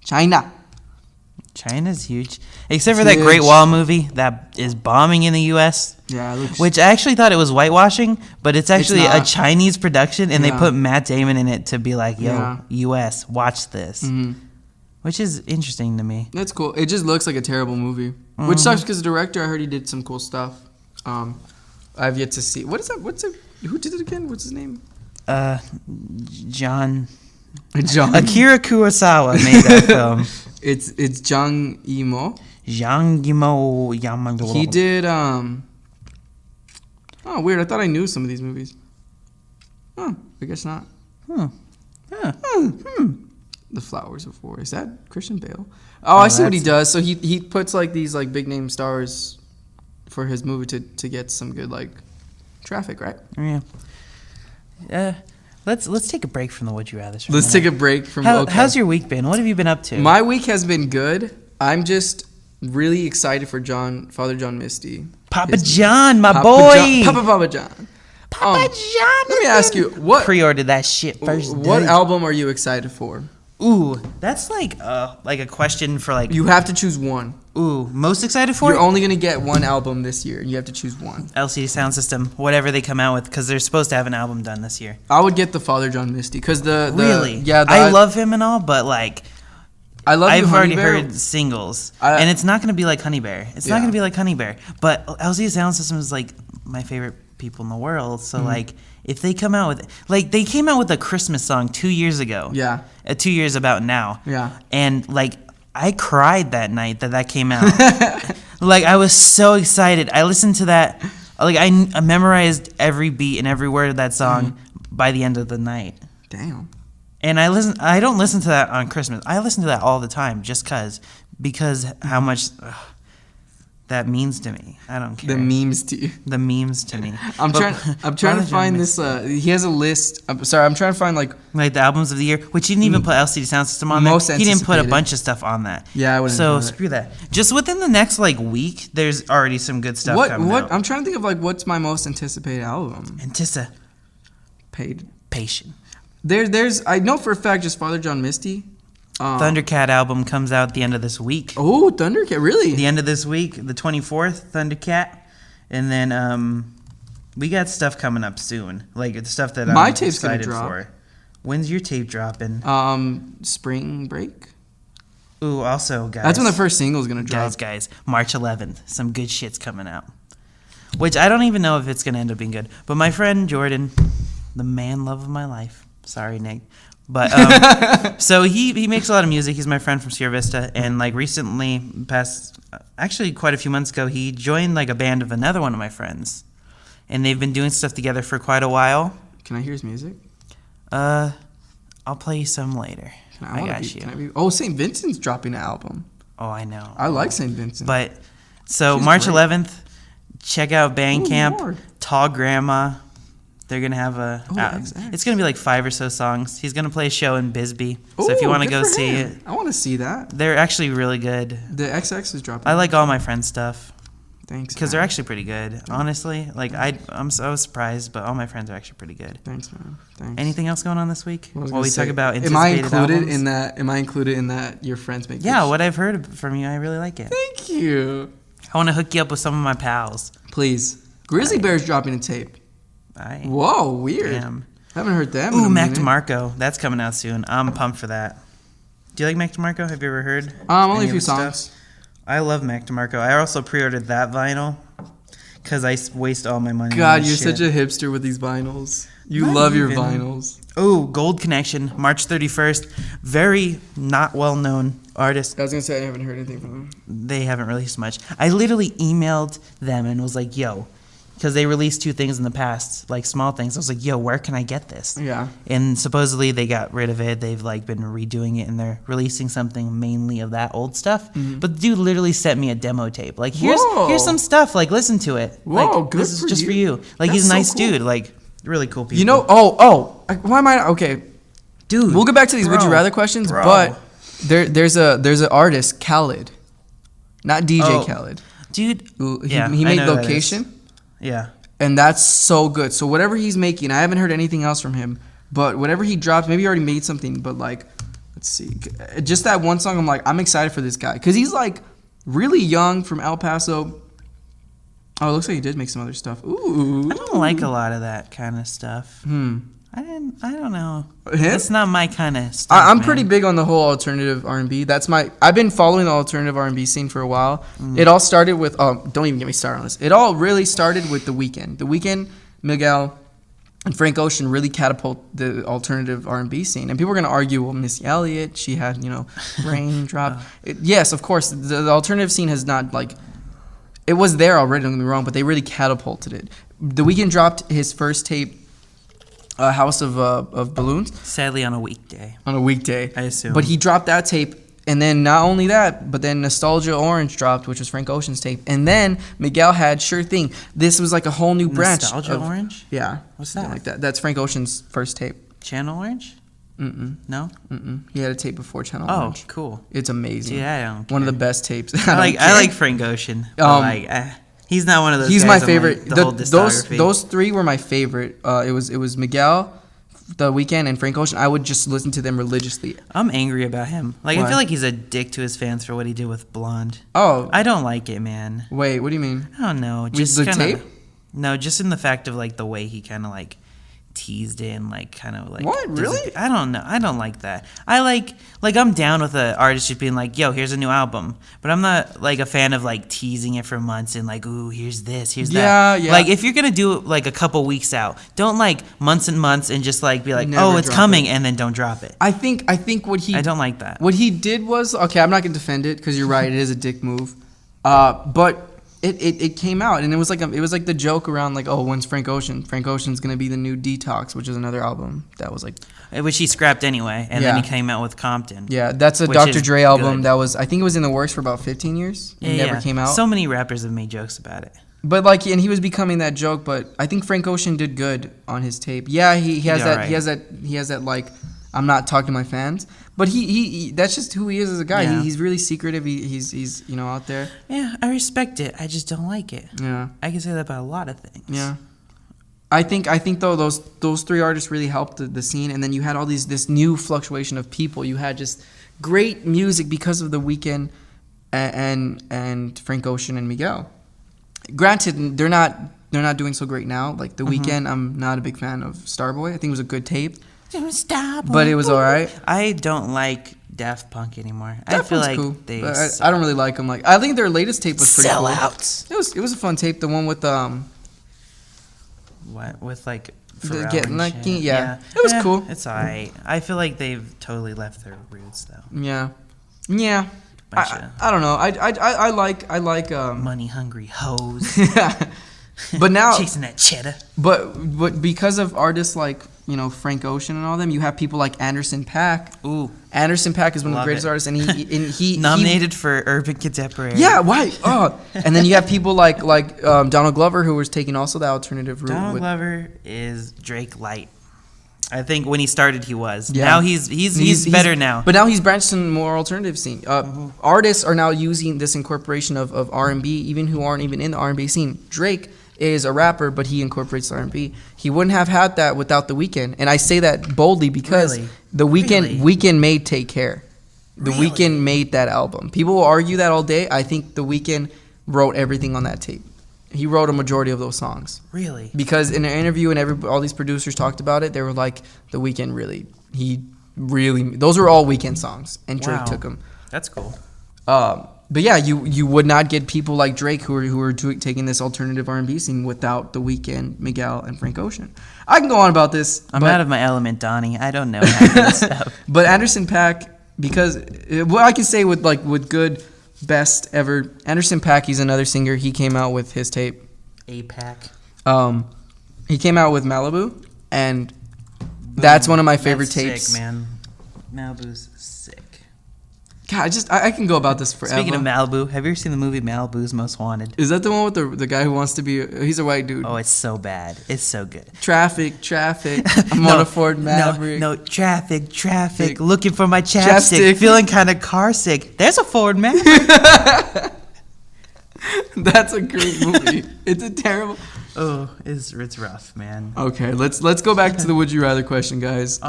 China's huge. Except for that Great Wall movie that is bombing in the U.S. Yeah, it looks... Which I actually thought it was whitewashing, but it's actually a not. Chinese production, and they put Matt Damon in it to be like, yo, U.S., watch this. Mm-hmm. Which is interesting to me. That's cool. It just looks like a terrible movie. Mm-hmm. Which sucks because the director, I heard he did some cool stuff. I've yet to see. What is that? Who did it again? What's his name? John. Akira Kurosawa made that film. It's Zhang Yimou. Zhang Yimou Yamaguro. He did oh weird, I thought I knew some of these movies. Oh, I guess not. The Flowers of War. Is that Christian Bale? Oh, I see what he does. So he puts these big name stars for his movie to get some good traffic, right? Yeah. Let's take a break from the Would You Rather. Let's take a break from. How's your week been? What have you been up to? My week has been good. I'm just really excited for Father John Misty. Papa John, my boy. Papa John. Papa Jonathan. Let me ask you, what Pre-ordered that shit first what day. album are you excited for? Ooh, that's like a question for like. You have to choose one. Ooh, most excited for? You're only gonna get one album this year. You have to choose one. LCD Sound System, whatever they come out with, because they're supposed to have an album done this year. I would get the Father John Misty because Really? Yeah, I love him and all, but like. I've already heard singles, and it's not going to be like Honey Bear. It's not going to be like Honey Bear. But LCD Sound System is like my favorite people in the world. So like, if they come out with like they came out with a Christmas song 2 years ago. Yeah. 2 years about now. Yeah. And like I cried that night that came out. Like I was so excited. I listened to that. Like I memorized every beat and every word of that song by the end of the night. Damn. And I don't listen to that on Christmas. I listen to that all the time just because how much that means to me. I don't care. The memes to you. The memes to me. I'm trying to find this. He has a list. I'm trying to find like the albums of the year, which he didn't even put LCD Sound System on there. He didn't put a bunch of stuff on that. Yeah, I wouldn't. So screw that. Just within the next like week, there's already some good stuff coming out. I'm trying to think of like what's my most anticipated album. Patient. I know for a fact just Father John Misty. Thundercat album comes out at the end of this week. Oh, Thundercat, really? The end of this week, the 24th, Thundercat. And then we got stuff coming up soon. Like the stuff that My I'm tape's gonna excited drop. for. When's your tape dropping? Spring break. Ooh, also, guys. That's when the first single's gonna drop. Guys, March 11th. Some good shit's coming out. Which I don't even know if it's gonna end up being good. But my friend Jordan, the man love of my life. Sorry, Nick. But so he makes a lot of music. He's my friend from Sierra Vista, and like recently, actually quite a few months ago, he joined like a band of another one of my friends, and they've been doing stuff together for quite a while. Can I hear his music? I'll play you some later. I got you. Oh, St. Vincent's dropping an album. Oh, I know. I like St. Vincent. But so She's March great. 11th, check out Bandcamp. Lord. Tall Grandma. They're gonna have XX. It's gonna be like 5 or so songs. He's gonna play a show in Bisbee. So if you Ooh, want to good go for see him. it, I want to see that. they're actually really good. The XX is dropping. I like all my friends' stuff Thanks. because they're man. actually pretty good. Honestly, like I was surprised, but all my friends are actually pretty good. Thanks, man. Thanks. Anything else going on this week? What was I While we gonna say? talk about Am I anticipated included albums? in that? Am I included in that? Your friends make. Yeah, this? what I've heard from you, I really like it. Thank you. I want to hook you up with some of my pals. Please. Grizzly Bear's dropping a tape. Whoa, weird. Damn. Haven't heard them. Ooh, in a Mac minute. DeMarco. That's coming out soon. I'm pumped for that. Do you like Mac DeMarco? Have you ever heard? Only any a few of his stuff? songs. I love Mac DeMarco. I also pre-ordered that vinyl because I waste all my money. God, on you're this shit. such a hipster with these vinyls. You Not love your even. vinyls. Oh, Gold Connection, March 31st. Very not well-known artist. I was gonna say I haven't heard anything from them. They haven't released much. I literally emailed them and was like, yo, because they released 2 things in the past, like small things. I was like, yo, where can I get this? Yeah. And supposedly they got rid of it. They've like been redoing it and they're releasing something mainly of that old stuff. Mm-hmm. But the dude literally sent me a demo tape. Like here's Whoa. some stuff. Like listen to it. Whoa, like, good this is for just you. for you. Like That's he's a so nice cool. dude. Like really cool people. You know? Why am I? Okay, dude. we'll get back to these would you bro, rather questions, bro. but there's an artist, Khaled, not DJ Khaled. Dude. Who- Yeah, he I made know who that Location. is. Yeah. And that's so good. So whatever he's making, I haven't heard anything else from him. But whatever he drops, maybe he already made something. But like, let's see, just that one song. I'm like, I'm excited for this guy because he's like really young from El Paso. Oh, it looks like he did make some other stuff. Ooh. I don't like a lot of that kind of stuff. I don't know. Him? That's not my kind of stuff. I'm man. pretty big on the whole alternative R&B. I've been following the alternative R&B scene for a while. It all started with don't even get me started on this. It all really started with The Weeknd. The Weeknd, Miguel, and Frank Ocean really catapult the alternative R&B scene. And people are going to argue, well, Missy Elliott, she had, Raindrop. Yes, of course, the alternative scene has not it was there already, don't get me wrong, but they really catapulted it. The Weeknd dropped his first tape, House of Balloons. Sadly, on a weekday. On a weekday. I assume. But he dropped that tape, and then not only that, but then Nostalgia Orange dropped, which was Frank Ocean's tape. And then Miguel had Sure Thing. This was like a whole new branch. Nostalgia Orange? Yeah. What's something that? like that. That's Frank Ocean's first tape. Channel Orange? No? He had a tape before Channel Oh, Orange. cool. It's amazing. Yeah, I don't One of care. the best tapes. I like Frank Ocean. But He's not one of those. He's guys my favorite. The whole discography. Those three were my favorite. It was Miguel, The Weeknd, and Frank Ocean. I would just listen to them religiously. I'm angry about him. Like, Why? I feel like he's a dick to his fans for what he did with Blonde. Oh, I don't like it, man. wait, what do you mean? I don't know. With the tape? No, just in the fact of like the way he kind of like teased it and like kind of like What? Really? I don't know. I don't like that. I like I'm down with an artist just being like, yo, here's a new album, but I'm not like a fan of like teasing it for months and like, ooh, here's this, here's that. Yeah. Like, if you're gonna do it like a couple weeks out, don't like months and months and just like be like, Never oh, it's drop coming, it. and then don't drop it. I think what he I don't like that. What he did was, okay, I'm not gonna defend it because you're right, it is a dick move. But it came out and it was like the joke around like, oh, when's Frank Ocean? Frank Ocean's gonna be the new Detox, which is another album that was like, Which he scrapped anyway, and then he came out with Compton. yeah, that's a Which Dr. is Dre album good. that was, I think it was in the works for about 15 years. It never came out. So many rappers have made jokes about it. But like, and he was becoming that joke. But I think Frank Ocean did good on his tape. Yeah, he has did that. alright. He has that like, I'm not talking to my fans. But he that's just who he is as a guy. Yeah. He's really secretive. He's out there. Yeah, I respect it. I just don't like it. Yeah. I can say that about a lot of things. Yeah. I think though those three artists really helped the scene, and then you had all this new fluctuation of people. You had just great music because of The Weeknd and Frank Ocean and Miguel. Granted, they're not doing so great now. Like The Weeknd, I'm not a big fan of Starboy. I think it was a good tape, but it was alright. I don't like Daft Punk anymore. I Daft feel Punk's like cool, they but I don't really like them. Like, I think their latest tape was pretty cool. sellouts. It was a fun tape. The one with What with like The Pharrell Get and Lucky, shit. yeah. It was cool. It's alright. I feel like they've totally left their roots though. yeah. Bunch I don't know. I like Money hungry hoes but now chasing that cheddar. but because of artists like, Frank Ocean and all them, you have people like Anderson .Paak. Ooh, Anderson .Paak is one of the Love greatest it. artists, and he nominated for Urban Contemporary. Yeah, why? Oh, and then you have people like Donald Glover, who was taking also the alternative route. Donald Glover is Drake light. I think when he started, he was. Yeah. Now he's better now. But now he's branched in more alternative scene. Artists are now using this incorporation of R&B, even who aren't even in the R&B scene. Drake is a rapper, but he incorporates R&B. He wouldn't have had that without The Weeknd, and I say that boldly because Really? The Weeknd Really? Weeknd made Take Care. The Really? Weeknd made that album. People will argue that all day. I think The Weeknd wrote everything on that tape. He wrote a majority of those songs. Really? Because in an interview and all these producers talked about it, they were like, The Weeknd those were all Weeknd songs, and Drake Wow. took them. That's cool. But yeah, you would not get people like Drake who are taking this alternative R&B scene without The Weeknd, Miguel, and Frank Ocean. I can go on about this. I'm but, out of my element, Donnie. I don't know half of this stuff. But Anderson .Paak, because what I can say with good best ever, Anderson .Paak, he's another singer. He came out with his tape. APAC. He came out with Malibu, and that's one of my favorite That's tapes. Sick, man. Malibu's sick. God, I can go about this forever. Speaking of Malibu, have you ever seen the movie Malibu's Most Wanted? Is that the one with the guy who wants to be? He's a white dude. Oh, it's so bad. It's so good. Traffic. I'm on a Ford Maverick. No, traffic. Looking for my chapstick. Feeling kind of car sick. There's a Ford Maverick. That's a great movie. It's a terrible. Oh, it's rough, man. Okay, let's go back to the would you rather question, guys.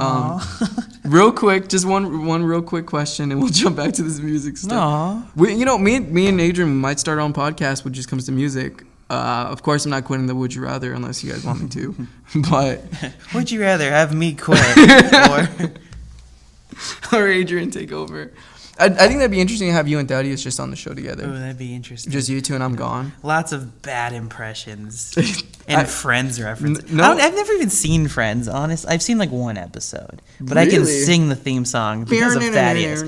Real quick, just one real quick question, and we'll jump back to this music stuff. Me and Adrian might start our own podcast when it just comes to music. Of course, I'm not quitting the would you rather unless you guys want me to. But would you rather have me quit or Adrian take over? I think that'd be interesting to have you and Thaddeus just on the show together. Oh, that'd be interesting. Just you two and I'm gone. Lots of bad impressions and Friends references. No. I've never even seen Friends, honest. I've seen like one episode, but I can Really? sing the theme song because of Thaddeus.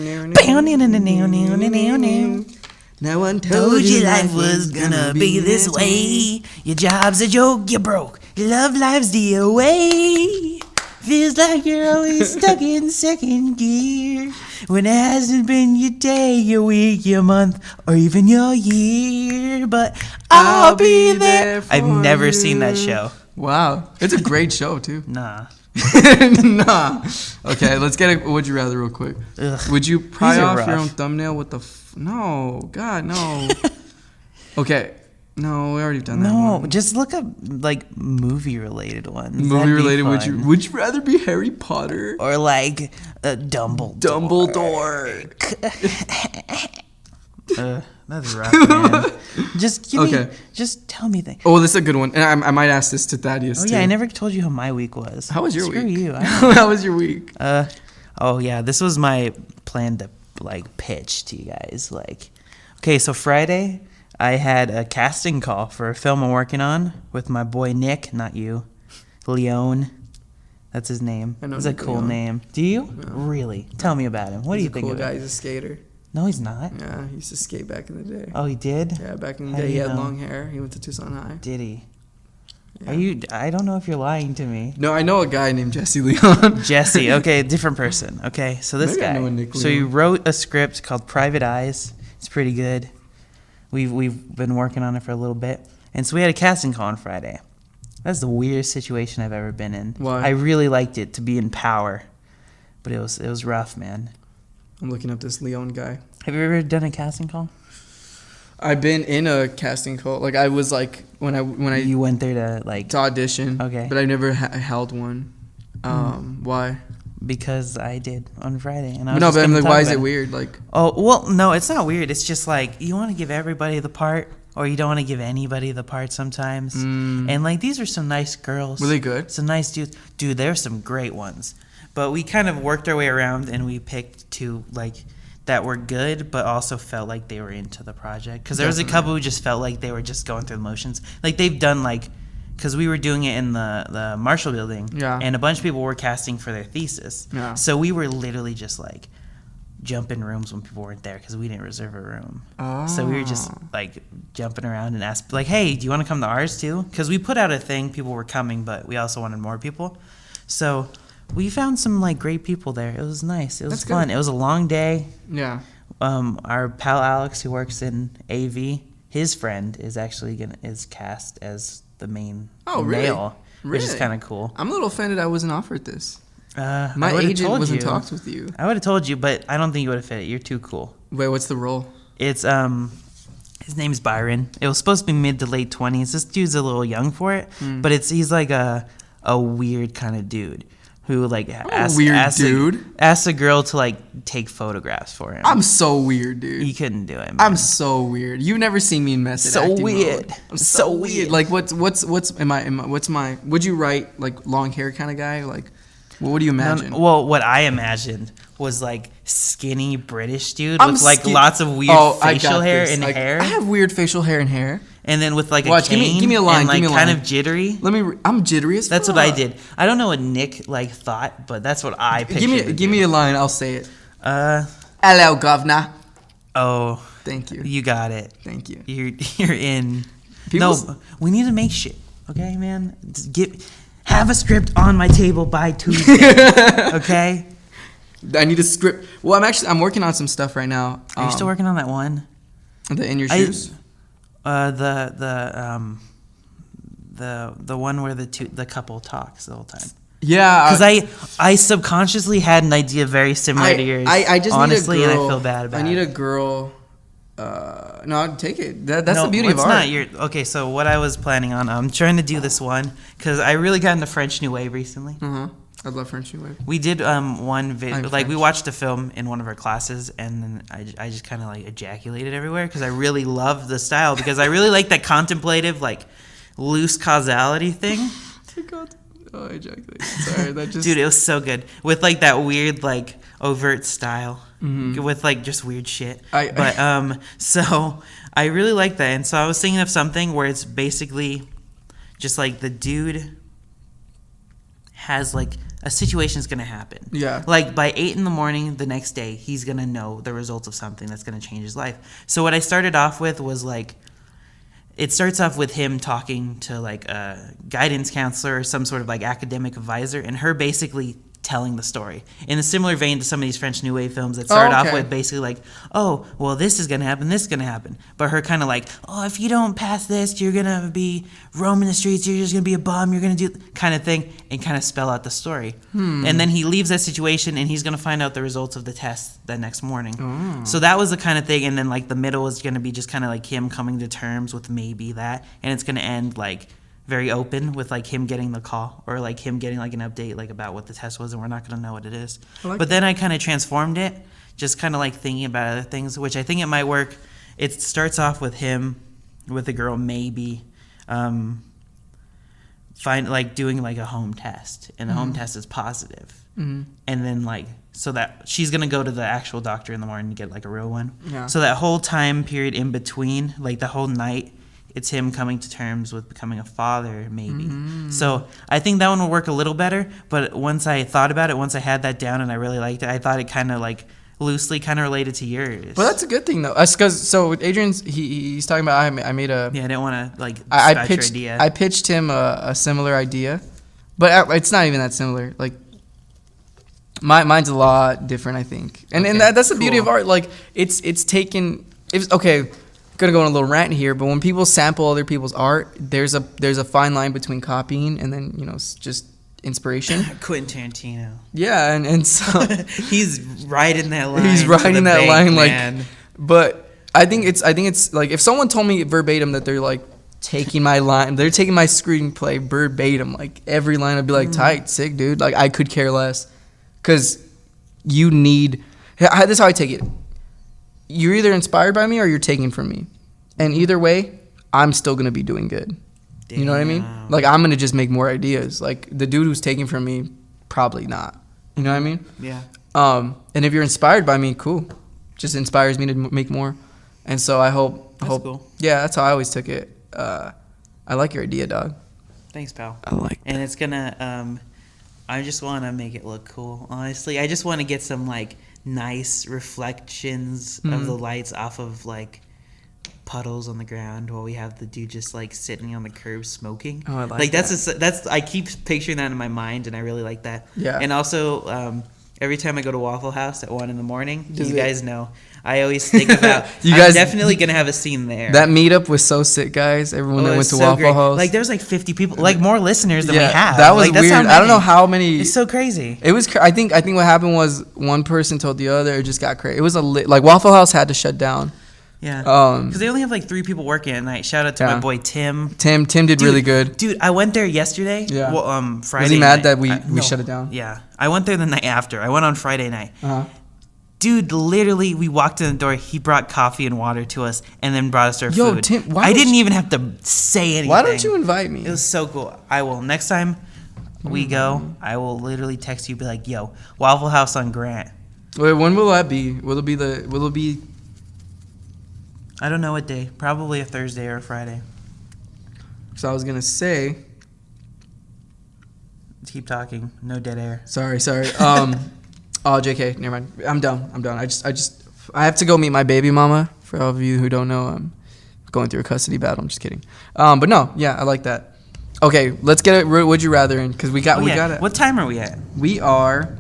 No one Told you life was gonna be this way. Your job's a joke, you broke. Your love life's the away. Feels like you're always stuck in second gear. When it hasn't been your day, your week, your month, or even your year. But I'll be there. I've never seen that show. Wow. It's a great show, too. Nah. Nah. Okay, let's get a would you rather real quick. Ugh. Would you pry These are off your rough. own thumbnail with the... No. God, no. Okay. No, we already done that. No, one. just look up like movie related ones. Movie related. Would you rather be Harry Potter or like Dumbledore? That's rough, man. Just tell me things. Oh, this is a good one, and I might ask this to Thaddeus too. Yeah, I never told you how my week was. How was your Screw week? you. How was your week? Oh yeah, this was my plan to like pitch to you guys. Like, okay, so Friday I had a casting call for a film I'm working on with my boy Nick, not you, Leone. That's his name. It's a cool name. Do you? No. Really? Tell me about him. What do you think? He's a of cool guy. him? He's a skater. No, he's not. Yeah, he used to skate back in the day. Oh, he did? Yeah, back in the How day do he you had know? long hair. He went to Tucson High. Did he? Yeah. I don't know if you're lying to me. No, I know a guy named Jesse Leon. Jesse, okay, different person. Okay, so this Maybe I guy. know a Nick So he Leon. wrote a script called Private Eyes. It's pretty good. We've been working on it for a little bit. And so we had a casting call on Friday. That's the weirdest situation I've ever been in. Why? I really liked it to be in power. But it was rough, man. I'm looking up this Leon guy. Have you ever done a casting call? I've been in a casting call. Like I was like when I You went there to like to audition. Okay. But I never held one. Why? because I did on Friday, and I was No, just but I'm gonna like, talk why is about it weird? Like, Oh well, no, it's not weird. It's just like you want to give everybody the part, or you don't want to give anybody the part sometimes. And like these are some nice girls. were they good? Some nice dudes. Dude, there's some great ones. But we kind of worked our way around, and we picked two like that were good, but also felt like they were into the project. Because there was a couple who just felt like they were just going through the motions. Like they've done like, because we were doing it in the Marshall Building, Yeah. and a bunch of people were casting for their thesis. Yeah. So we were literally just like jumping rooms when people weren't there because we didn't reserve a room. So we were just like jumping around and asked like, hey, do you want to come to ours too? Because we put out a thing, people were coming, but we also wanted more people. So we found some like great people there. It was nice. It was That's fun. good. It was a long day. Yeah. Our pal Alex, who works in AV, his friend is actually is cast as the main male, which is kind of cool. I'm a little offended I wasn't offered this. My My agent wasn't talked with you. I would have told you, but I don't think you would have fit it. You're too cool. Wait, what's the role? It's his name's Byron. It was supposed to be mid to late 20s. This dude's a little young for it, but he's like a weird kind of dude who like asks a girl to like take photographs for him. I'm so weird, dude. He couldn't do it, man. I'm so weird. You've never seen me in method So acting weird. mode. I'm so weird. Like what's my would you write like long hair kind of guy? Like what do you imagine? Well, what I imagined was like skinny British dude with like lots of weird facial hair and hair. I have weird facial hair and hair. And then with like a Watch, cane give me a line. and like give me a kind line. of jittery. I'm jittery as That's fuck. what I did. I don't know what Nick like thought, but that's what I pictured. Give me a line. I'll say it. Hello, governor. Oh, thank you. You got it. Thank you. You're in. We need to make shit. Okay, man. Have a script on my table by Tuesday. Okay. I need a script. Well, I'm working on some stuff right now. Are you still working on that one? The In Your Shoes. The one where the couple talks the whole time. Yeah, because I subconsciously had an idea very similar to yours. I just honestly, need a girl, and I feel bad about it. I need a girl. No, I'd take it. That's the beauty of art. Okay, so what I was planning on, I'm trying to do this one because I really got into French New Wave recently. I love French New Wave. We did one video, like we watched a film in one of our classes, and then I just kind of like ejaculated everywhere because I really love the style because I really like that contemplative, like loose causality thing. Oh, I ejaculated. Sorry, that just. Dude, it was so good with like that weird like overt style with like just weird shit. So I really like that, and so I was thinking of something where it's basically just like the dude has like a situation's gonna happen. Yeah. Like by 8 a.m. the next day, he's gonna know the results of something that's gonna change his life. So what I started off with was like, it starts off with him talking to like a guidance counselor or some sort of like academic advisor, and her basically telling the story in a similar vein to some of these French New Wave films that start off with basically like, oh, well, this is going to happen, this is going to happen. But her kind of like, oh, if you don't pass this, you're going to be roaming the streets, you're just going to be a bum, you're going to do kind of thing, and kind of spell out the story. And then he leaves that situation and he's going to find out the results of the test that next morning. So that was the kind of thing. And then like the middle is going to be just kind of like him coming to terms with maybe that. And it's going to end like very open with like him getting the call or like him getting like an update like about what the test was, and we're not going to know what it is. But then I kind of transformed it, just kind of like thinking about other things, which I think it might work. It starts off with him with a girl maybe doing like a home test, and the home test is positive. And then like so that she's going to go to the actual doctor in the morning to get like a real one. So that whole time period in between, like the whole night, it's him coming to terms with becoming a father, maybe. So I think that one will work a little better. But once I thought about it, once I had that down and I really liked it, I thought it kind of like loosely kind of related to yours. Well, that's a good thing though. So Adrian's he's talking about I made a I didn't want to like I pitched him a similar idea, but it's not even that similar. Like mine's a lot different, I think. And that's the beauty of art. Like it's taken. Okay. Gonna go on a little rant here, but when people sample other people's art, there's a fine line between copying and then just inspiration. Quentin Tarantino. Yeah, and so he's riding that line. He's riding that line, man. like. But I think it's like if someone told me verbatim that they're like taking my line, they're taking my screenplay verbatim, like every line, I'd be like, tight, sick, dude. Like I could care less, because you need. This is how I take it. You're either inspired by me or you're taking from me. And either way, I'm still going to be doing good. Damn. You know what I mean? Like, I'm going to just make more ideas. Like, the dude who's taking from me, probably not. You know what I mean? Yeah. And if you're inspired by me, cool. Just inspires me to make more. And so I hope. Cool. Yeah, that's how I always took it. I like your idea, dog. Thanks, pal. I like that. And it's going to, I just want to make it look cool, honestly. I just want to get some, like, nice reflections of the lights off of like puddles on the ground while we have the dude just like sitting on the curb smoking. Oh, I like that. That's I keep picturing that in my mind, and I really like that. Yeah. And also every time I go to Waffle House at 1 a.m, you guys know I always think about I'm definitely gonna have a scene there. That meetup was so sick, guys. Everyone that went to Waffle great. House. Like there's like 50 people, like more listeners than we have. That was like, weird. I don't know how many. It's so crazy. It was. I think what happened was one person told the other. It just got crazy. It was like Waffle House had to shut down. Yeah. Because they only have like 3 people working at night. Shout out to my boy Tim. Tim did really good. Dude, I went there yesterday. Yeah. Well, Friday. Was he mad night. that we shut it down? Yeah. I went there the night after. I went on Friday night. Dude, literally, we walked in the door. He brought coffee and water to us, and then brought us our food. Tim, I didn't even have to say anything. Why don't you invite me? It was so cool. I will. Next time we go, I will literally text you, be like, "Yo, Waffle House on Grant." Wait, when will that be? Will it be? I don't know what day. Probably a Thursday or a Friday. So I was gonna say. Keep talking. No dead air. Sorry. Oh, JK, never mind. I'm done. I have to go meet my baby mama. For all of you who don't know, I'm going through a custody battle. I'm just kidding. But no, yeah, I like that. Okay, let's get it. Would you rather in? Because we got it. What time are we at? We are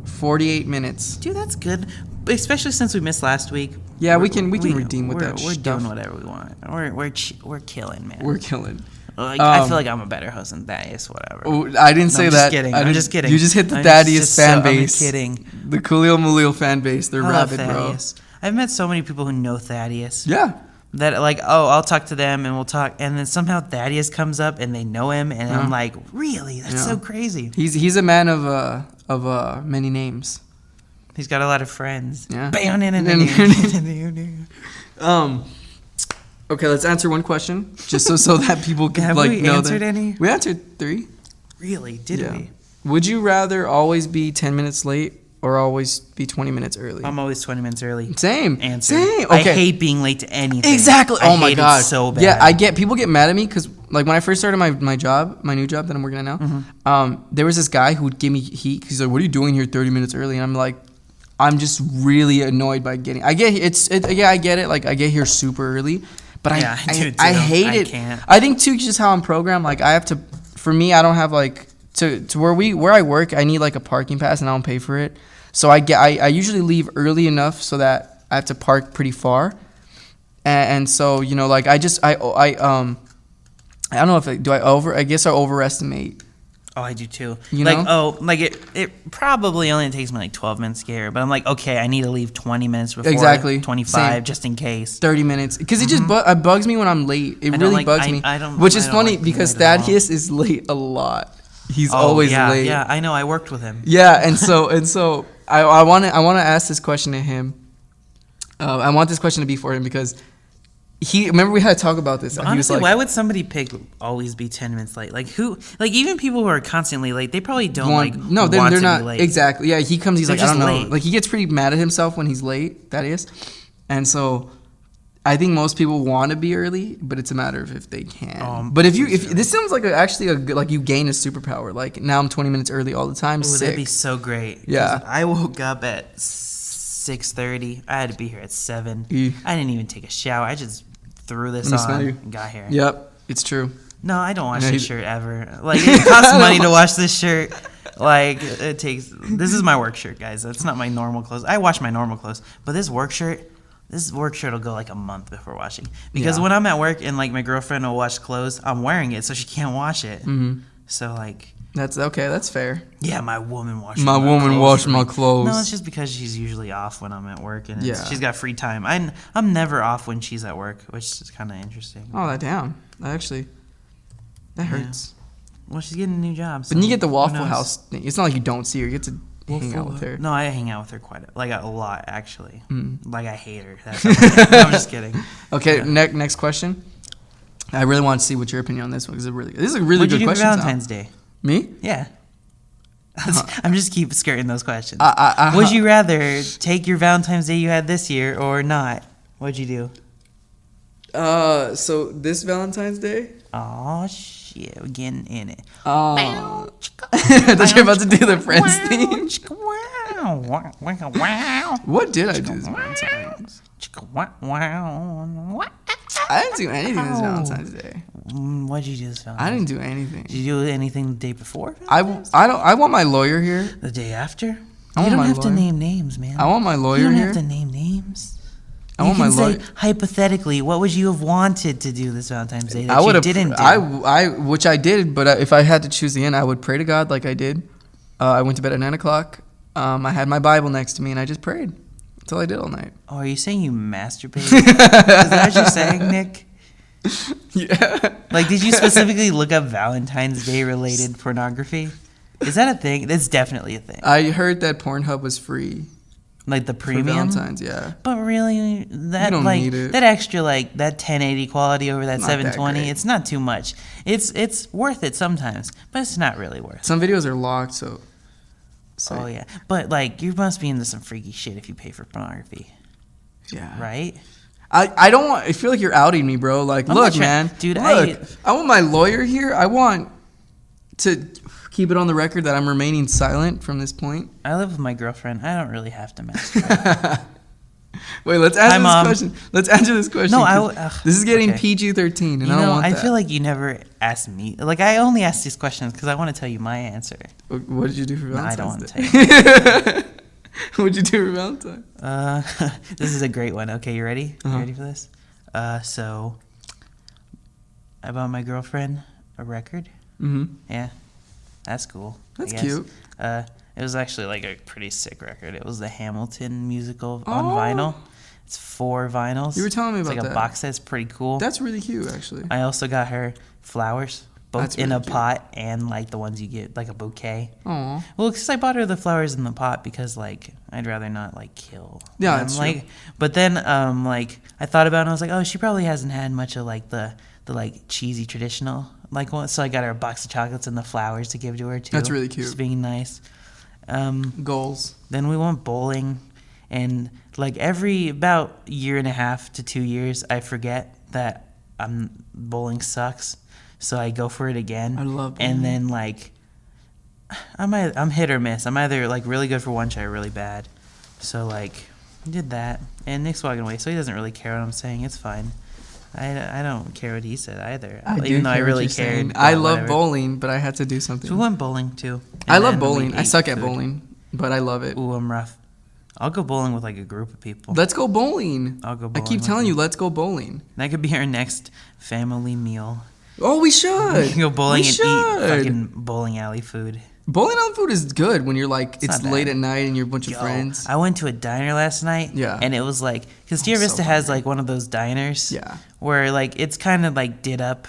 48 minutes. Dude, that's good. Especially since we missed last week. Yeah, we can redeem with that. We're doing whatever we want. We're killing, man. We're killing. I feel like I'm a better host than Thaddeus, whatever. Oh, I didn't say that. I'm just kidding. You just hit the Thaddeus fan base. I'm kidding. The Coolio Moolio fan base. They're rabid, bro. I've met so many people who know Thaddeus. Yeah. That like, oh, I'll talk to them and we'll talk, and then somehow Thaddeus comes up and they know him, and I'm like, really? That's so crazy. He's a man of many names. He's got a lot of friends. Yeah. Okay, let's answer one question, just so that people can Have like we know answered that. any? We answered 3. Really? Did we? Would you rather always be 10 minutes late or always be 20 minutes early? I'm always 20 minutes early. Same. Answer. Same. Okay. I hate being late to anything. Exactly. Oh my god. It so bad. Yeah, people get mad at me because like when I first started my new job that I'm working at now, there was this guy who would give me heat. He's like, "What are you doing here 30 minutes early?" And I'm like, I'm just really annoyed by getting. I get it. Like I get here super early. But I hate it. Can't. I think too, just how I'm programmed. Like I have to. For me, I don't have like to where I work, I need like a parking pass and I don't pay for it. So I usually leave early enough so that I have to park pretty far. And so, you know, like I don't know if I guess I overestimate. Oh, I do too. You like, know? like it probably only takes me like 12 minutes to get here, but I'm like, okay, I need to leave 20 minutes before. Exactly. 25, Same. just in case. 30 minutes. Because it just it bugs me when I'm late. It really bugs me. Which is funny because Thaddeus is late a lot. He's always late. Yeah, I know. I worked with him. Yeah, and so I want to ask this question to him. I want this question to be for him because remember we had to talk about this. Honestly, he was like, why would somebody pick always be 10 minutes late? Like who? Like even people who are constantly late, they probably don't want they're to not be late. exactly. Yeah, he comes. He's They're like, I don't know. late. Like he gets pretty mad at himself when he's late. That is, and so I think most people want to be early, but it's a matter of if they can. But if this sounds like actually a good, like you gain a superpower. Like now I'm 20 minutes early all the time. Ooh, that'd be so great. Yeah, I woke up at 6:30. I had to be here at 7. I didn't even take a shower. I just threw this on and got here. Yep, it's true. No, I don't wash this shirt ever. Like it costs money to wash this shirt. Like it takes. This is my work shirt, guys. That's not my normal clothes. I wash my normal clothes, but this work shirt will go like a month before washing. Because when I'm at work and like my girlfriend will wash clothes, I'm wearing it so she can't wash it. Mm-hmm. So like. That's okay. That's fair. Yeah, my woman washes my clothes. No, it's just because she's usually off when I'm at work, and she's got free time. I'm never off when she's at work, which is kind of interesting. Oh, that hurts. Well, she's getting a new job. So but you get the Waffle House thing. It's not like you don't see her. You get to hang out with her. No, I hang out with her quite a lot, actually. Like I hate her. No, I'm just kidding. Okay, next question. I really want to see what your opinion on this one because this is a really good question. What'd you do for Valentine's Day? Me? Yeah. I'm just keep skirting those questions. Would you rather take your Valentine's Day you had this year or not? What'd you do? So this Valentine's Day? Oh shit, we're getting in it. I thought you were about to do the Friends theme. What did I do this Valentine's? I didn't do anything this Valentine's Day. What'd you do this Valentine's Day? I didn't do anything. Did you do anything the day before? I want my lawyer here. The day after? You don't have to name names, man. I want my lawyer here. You don't have to name names. I want my lawyer. Hypothetically, what would you have wanted to do this Valentine's Day that you didn't do? Which I did, but if I had to choose the end, I would pray to God like I did. I went to bed at 9 o'clock. I had my Bible next to me, and I just prayed. That's all I did all night. Oh, are you saying you masturbated? Is that what you're saying, Nick? Yeah. Like, did you specifically look up Valentine's Day related pornography? Is that a thing? That's definitely a thing. I heard that Pornhub was free. Like the premium? For Valentine's, yeah. But really, that need it. that extra that 1080 quality over that 720, that it's not too much. It's worth it sometimes, but it's not really worth it. Some videos are locked, so. Oh yeah, but you must be into some freaky shit if you pay for pornography. Yeah. Right. I don't want. I feel like you're outing me, bro. Like, look, man, dude. Look, I want my lawyer here. I want to keep it on the record that I'm remaining silent from this point. I live with my girlfriend. I don't really have to masturbate. Wait, let's answer this question. Let's answer this question. No, this is getting PG-13, and I don't want that. I feel like you never asked me. Like, I only ask these questions because I want to tell you my answer. What did you do for Valentine's Day? I don't want to tell you. What'd you do for Valentine's? This is a great one. Okay, you ready? Uh-huh. You ready for this? So, I bought my girlfriend a record. Mm-hmm. Yeah, that's cool. That's cute. It was actually like a pretty sick record. It was the Hamilton musical on vinyl. It's 4 vinyls. You were telling me about that. It's like a box set. It's pretty cool. That's really cute, actually. I also got her flowers, both That's in really a cute. pot and like the ones you get, like a bouquet. Aww. Well, because I bought her the flowers in the pot because like I'd rather not like kill. Yeah, them. that's like, true. But then like I thought about it and I was like, oh, she probably hasn't had much of like the like cheesy traditional like one. So I got her a box of chocolates and the flowers to give to her too. That's really cute. Just being nice. Goals. Then we went bowling, and like every about year and a half to 2 years, I forget that bowling sucks, so I go for it again. I love bowling. And then like I'm hit or miss. I'm either like really good for one shot or really bad. So like I did that, and Nick's walking away, so he doesn't really care what I'm saying. It's fine. I don't care what he said either. I do Even though I care what really you're cared. saying. I love whatever. bowling, but I had to do something. So we went bowling too. I love then we bowling. I ate suck at food. bowling, but I love it. Ooh, I'm rough. I'll go bowling with like a group of people. Let's go bowling. I'll go I bowling. keep with telling you, let's go bowling. That could be our next family meal. Oh, we should. We can go bowling We and should. eat fucking bowling alley food. Bowling alley food is good when you're like, It's it's not late bad. at night and you're a bunch of Yo, friends. I went to a diner last night. Yeah. And it was like, because Sierra so Vista has like one of those diners. Yeah. Where like it's kind of like did up,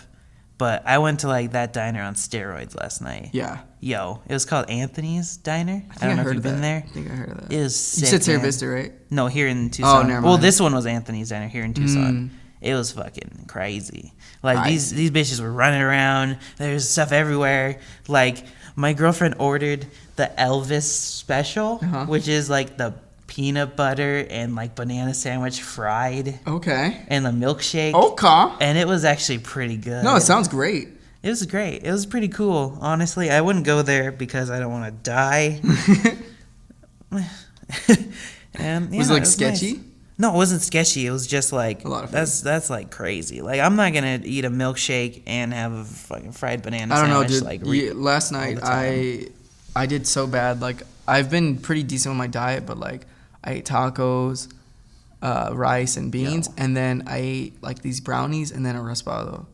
but I went to like that diner on steroids last night. Yeah. Yo, it was called Anthony's Diner. I think don't know if heard you've of been that. there. I think I heard of that. It was sick. You said Sierra man. Vista, right? No, here in Tucson. never Well, mind. this one was Anthony's Diner here in Tucson. Mm. It was fucking crazy. Like I these bitches were running around. There's stuff everywhere. Like my girlfriend ordered the Elvis special, Uh-huh. which is like the peanut butter and like banana sandwich fried Okay. and the milkshake. Okay. And it was actually pretty good. No, it sounds great. It was great. It was pretty cool. Honestly, I wouldn't go there because I don't want to die. And, Was it yeah, like nice. sketchy? No, it wasn't sketchy. It was just like A lot of food. that's like crazy. Like I'm not gonna eat a milkshake and have a fucking fried banana I don't know, sandwich. dude. Last night the time. I did so bad. Like I've been pretty decent with my diet, but like I ate tacos, rice and beans, and then I ate like these brownies and then a raspado.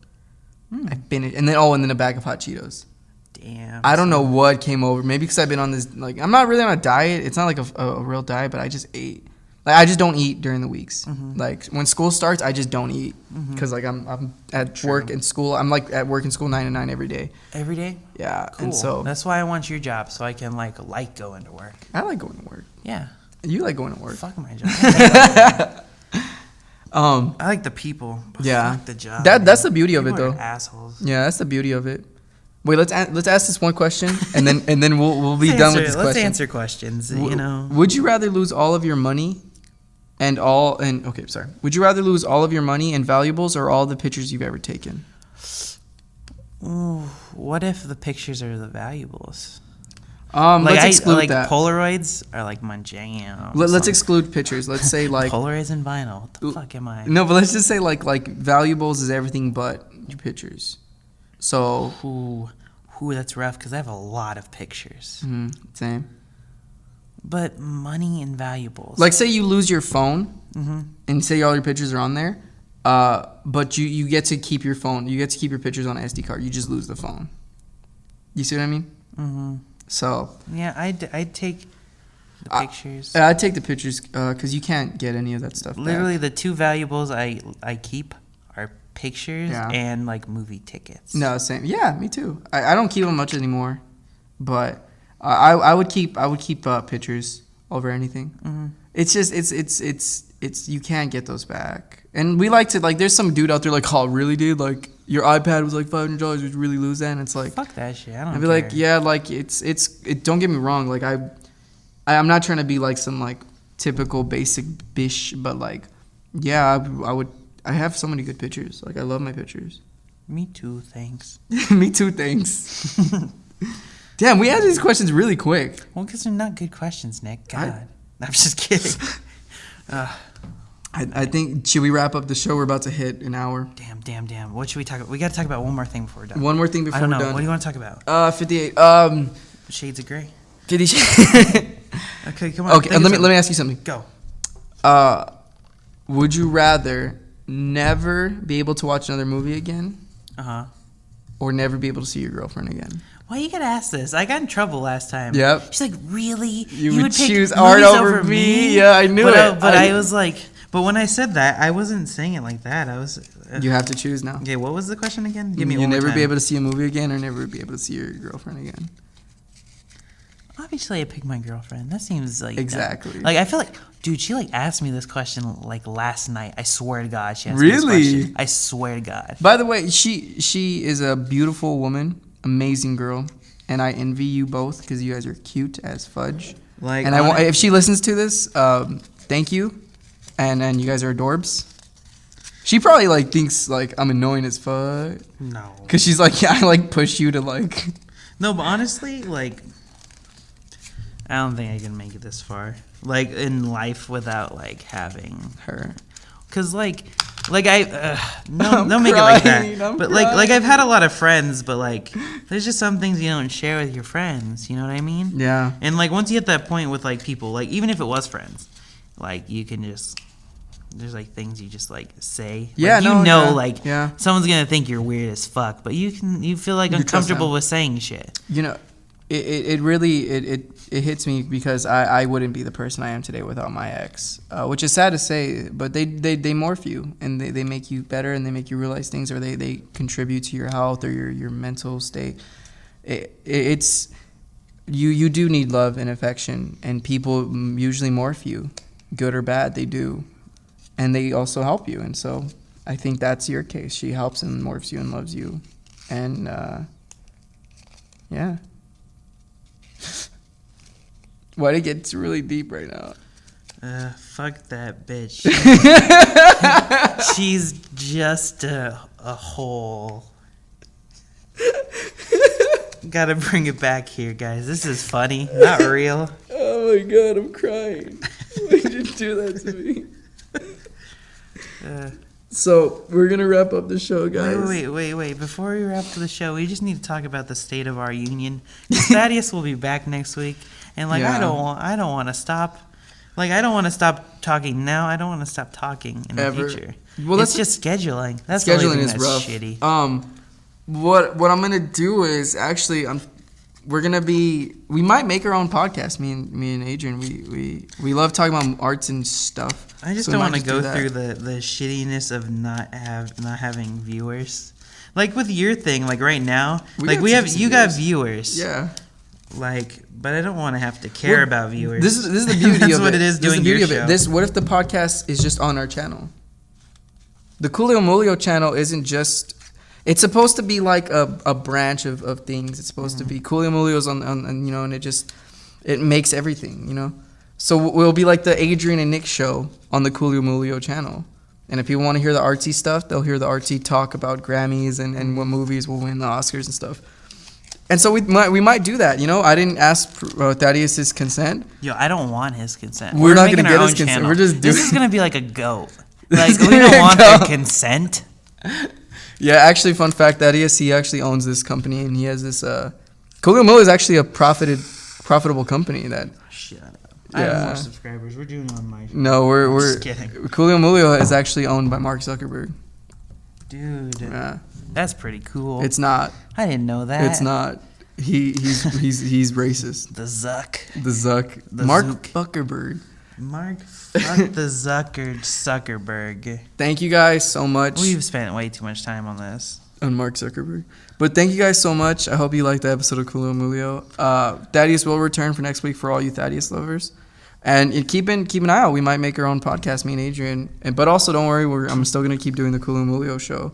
I finished, and then a bag of hot Cheetos. Damn. I don't know what came over. Maybe because I've been on this. Like I'm not really on a diet. It's not like a real diet, but I just ate. Like I just don't eat during the weeks. Like when school starts, I just don't eat because like I'm at work and school. I'm like at work and school 9 to 9 every day. Every day. Yeah, Cool. and so That's why I want your job, so I can like going to work. I like going to work. Yeah. You like going to work. Fuck my job. I like the people. But Yeah. Fuck the job. That's the beauty of it, People are though. assholes. Yeah, that's the beauty of it. Wait, let's ask this one question, and then we'll be done with this Let's question. answer questions. You know. Would you rather lose all of your money Would you rather lose all of your money and valuables or all the pictures you've ever taken? Ooh, what if the pictures are the valuables? Let's exclude like that. Polaroids are like my jam. Let's exclude pictures. Let's say like Polaroids and vinyl. What the fuck am I? no, but let's just say like valuables is everything but your pictures. So Ooh, that's rough because I have a lot of pictures. same. But money and valuables. Like say you lose your phone and say all your pictures are on there, but you get to keep your phone. You get to keep your pictures on an SD card. You just lose the phone. You see what I mean? Mm-hmm. So yeah, I'd take the pictures. I'd take the pictures because you can't get any of that stuff. Literally, back. the two valuables I keep are pictures Yeah. and like movie tickets. No, same. Yeah, me too. I don't keep them much anymore, but I would keep pictures over anything. Mm-hmm. It's just it's you can't get those back. And we like to like. There's some dude out there like, oh really, dude? Like your iPad was like $500. Would you really lose that? And it's like, fuck that shit. I don't. I'd be care. like, yeah, like it's. Don't get me wrong. Like I'm not trying to be like some like typical basic bish, but like, yeah, I would. I have so many good pictures. Like I love my pictures. Me too. Thanks. Me too. Thanks. Damn, we answered these questions really quick. Well, because they're not good questions, Nick. God, I'm just kidding. I think, should we wrap up the show? We're about to hit an hour. Damn. What should we talk about? We got to talk about one more thing before we're done. One more thing before I don't we're know. done. What do you want to talk about? 58. Shades of Grey. 50 Okay, come on. Okay, let me ask you something. Go. Would you rather never be able to watch another movie again, or never be able to see your girlfriend again? Why you gotta ask this? I got in trouble last time. Yep. She's like, really? You would pick choose art movies over me? Yeah, I knew it. But I was like, but when I said that, I wasn't saying it like that. I was. You have to choose now. Okay, what was the question again? Give me You one more never be time. able to see a movie again, or never be able to see your girlfriend again. Obviously, I picked my girlfriend. That seems like Exactly. dumb. Like I feel like, dude, she like asked me this question like last night. I swear to God, she asked Really? me this question. I swear to God. By the way, she is a beautiful woman, amazing girl, and I envy you both because you guys are cute as fudge. Like, and if she listens to this, thank you, and you guys are adorbs. She probably like thinks like I'm annoying as fuck. No. Cause she's like, yeah, I like push you to like. No, but honestly, like, I don't think I can make it this far, like in life without like having her. Cause like, Like don't make it like that. But like I've had a lot of friends, but like there's just some things you don't share with your friends. You know what I mean? Yeah. And like once you hit that point with like people, like even if it was friends, like you can just there's like things you just like say. Yeah. Like, yeah. Someone's gonna think you're weird as fuck, but you feel like uncomfortable with saying shit. You know, it really hits me because I wouldn't be the person I am today without my ex, which is sad to say, but they morph you and they make you better and they make you realize things, or they contribute to your health or your mental state. It's you do need love and affection, and people usually morph you, good or bad, they do, and they also help you. And so I think that's your case. She helps and morphs you and loves you, and yeah. Why'd it get really deep right now? Fuck that bitch. She's just a hole. Gotta bring it back here, guys. This is funny, not real. Oh my god, I'm crying. Why did you do that to me? So, we're gonna wrap up the show, guys. Wait. Before we wrap up the show, we just need to talk about the state of our union. Thaddeus will be back next week. And like I don't want to stop. Like I don't want to stop talking now. I don't want to stop talking in the future. Well, it's just scheduling. That's scheduling the only thing is that's rough. Shitty. What I'm gonna do is actually we might make our own podcast. Me and Adrian. We love talking about arts and stuff. I just don't want to go through the shittiness of not having viewers. Like with your thing, like right now, you got viewers. Yeah. Like, but I don't want to have to care about viewers. This is the beauty of it. That's what it is doing your show. What if the podcast is just on our channel? The Coolio Moolio channel isn't just... It's supposed to be like a branch of things. It's supposed to be... Coolio Moolio's on, and it makes everything, So we'll be like the Adrian and Nick show on the Coolio Moolio channel. And if people want to hear the artsy stuff, they'll hear the artsy talk about Grammys and what movies will win the Oscars and stuff. And so we might do that, I didn't ask Thaddeus' consent. Yo, I don't want his consent. We're not gonna get his consent. Channel. We're just doing. This is gonna be like a goat. Like we don't want their consent. Yeah, actually, fun fact: Thaddeus, he actually owns this company, and he has this. Coolio Moolio is actually a profitable company that. Shut up. Yeah. I have more subscribers. We're doing it on my. No, we're just kidding. Coolio Moolio is actually owned by Mark Zuckerberg. Dude. Yeah. That's pretty cool. It's not. I didn't know that. It's not. He's racist. The Zuck. The Mark Zuckerberg. Mark fuck the Zuckerberg. Thank you guys so much. We've spent way too much time on this. On Mark Zuckerberg. But thank you guys so much. I hope you liked the episode of Coolio Moolio. Thaddeus will return for next week for all you Thaddeus lovers. And keep an eye out. We might make our own podcast, me and Adrian. But also, don't worry, I'm still going to keep doing the Coolio Moolio show.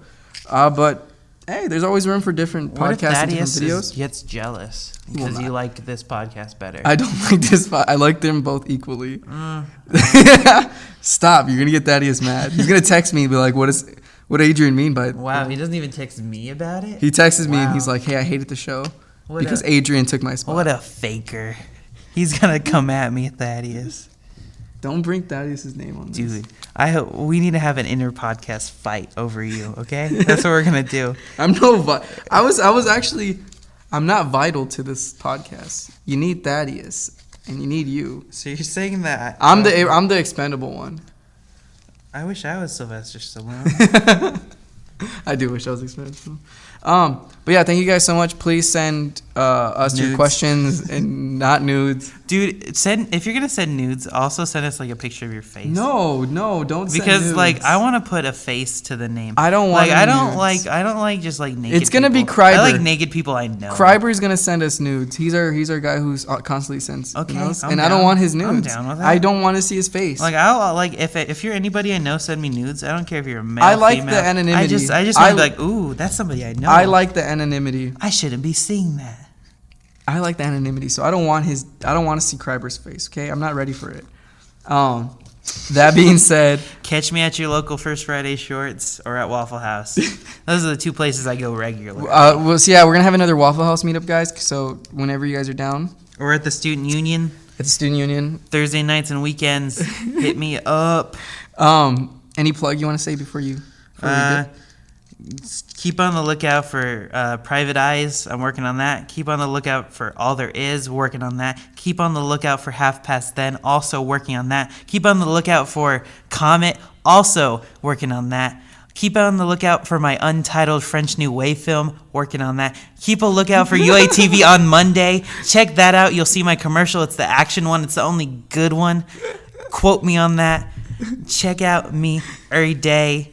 But hey, there's always room for different podcasts and different videos. Gets jealous because you like this podcast better. I don't like this. I like them both equally. Stop! You're gonna get Thaddeus mad. He's gonna text me and be like, "What Adrian mean by?" Wow, he doesn't even text me about it. He texts me and he's like, "Hey, I hated the show because Adrian took my spot." What a faker! He's gonna come at me, Thaddeus. Don't bring Thaddeus' name on this. Dude, I hope we need to have an inner podcast fight over you, okay? That's what we're going to do. I'm not vital to this podcast. You need Thaddeus and you need you. So you're saying that I'm the expendable one. I wish I was Sylvester Stallone. I do wish I was expendable. But yeah, thank you guys so much. Please send us your questions and not nudes. Dude, if you're gonna send nudes, also send us like a picture of your face. No, don't send because nudes. like I want to put a face to the name. I don't want. I don't like just like naked. It's gonna people. be Kryber. I like naked people I know. Kryber's gonna send us nudes. He's our guy who's constantly sends. Okay, and I don't want his nudes. I'm down with that. I don't want to see his face. Like I'll like if you're anybody I know, send me nudes. I don't care if you're a male. I like female. the anonymity. I just want to be like, ooh, that's somebody I know. I like the anonymity. I shouldn't be seeing that. I like the anonymity, so I don't want to see Kryber's face, okay? I'm not ready for it. That being said, catch me at your local First Friday Shorts or at Waffle House. Those are the two places I go regularly. We're gonna have another Waffle House meetup, guys. So whenever you guys are down, or at the Student Union. At the Student Union, Thursday nights and weekends, hit me up. Any plug you want to say before we dip? Keep on the lookout for Private Eyes. I'm working on that. Keep on the lookout for All There Is. Working on that. Keep on the lookout for Half Past Then. Also working on that. Keep on the lookout for Comet. Also working on that. Keep on the lookout for my untitled French New Wave film. Working on that. Keep a lookout for UATV on Monday. Check that out. You'll see my commercial. It's the action one. It's the only good one. Quote me on that. Check out me every day.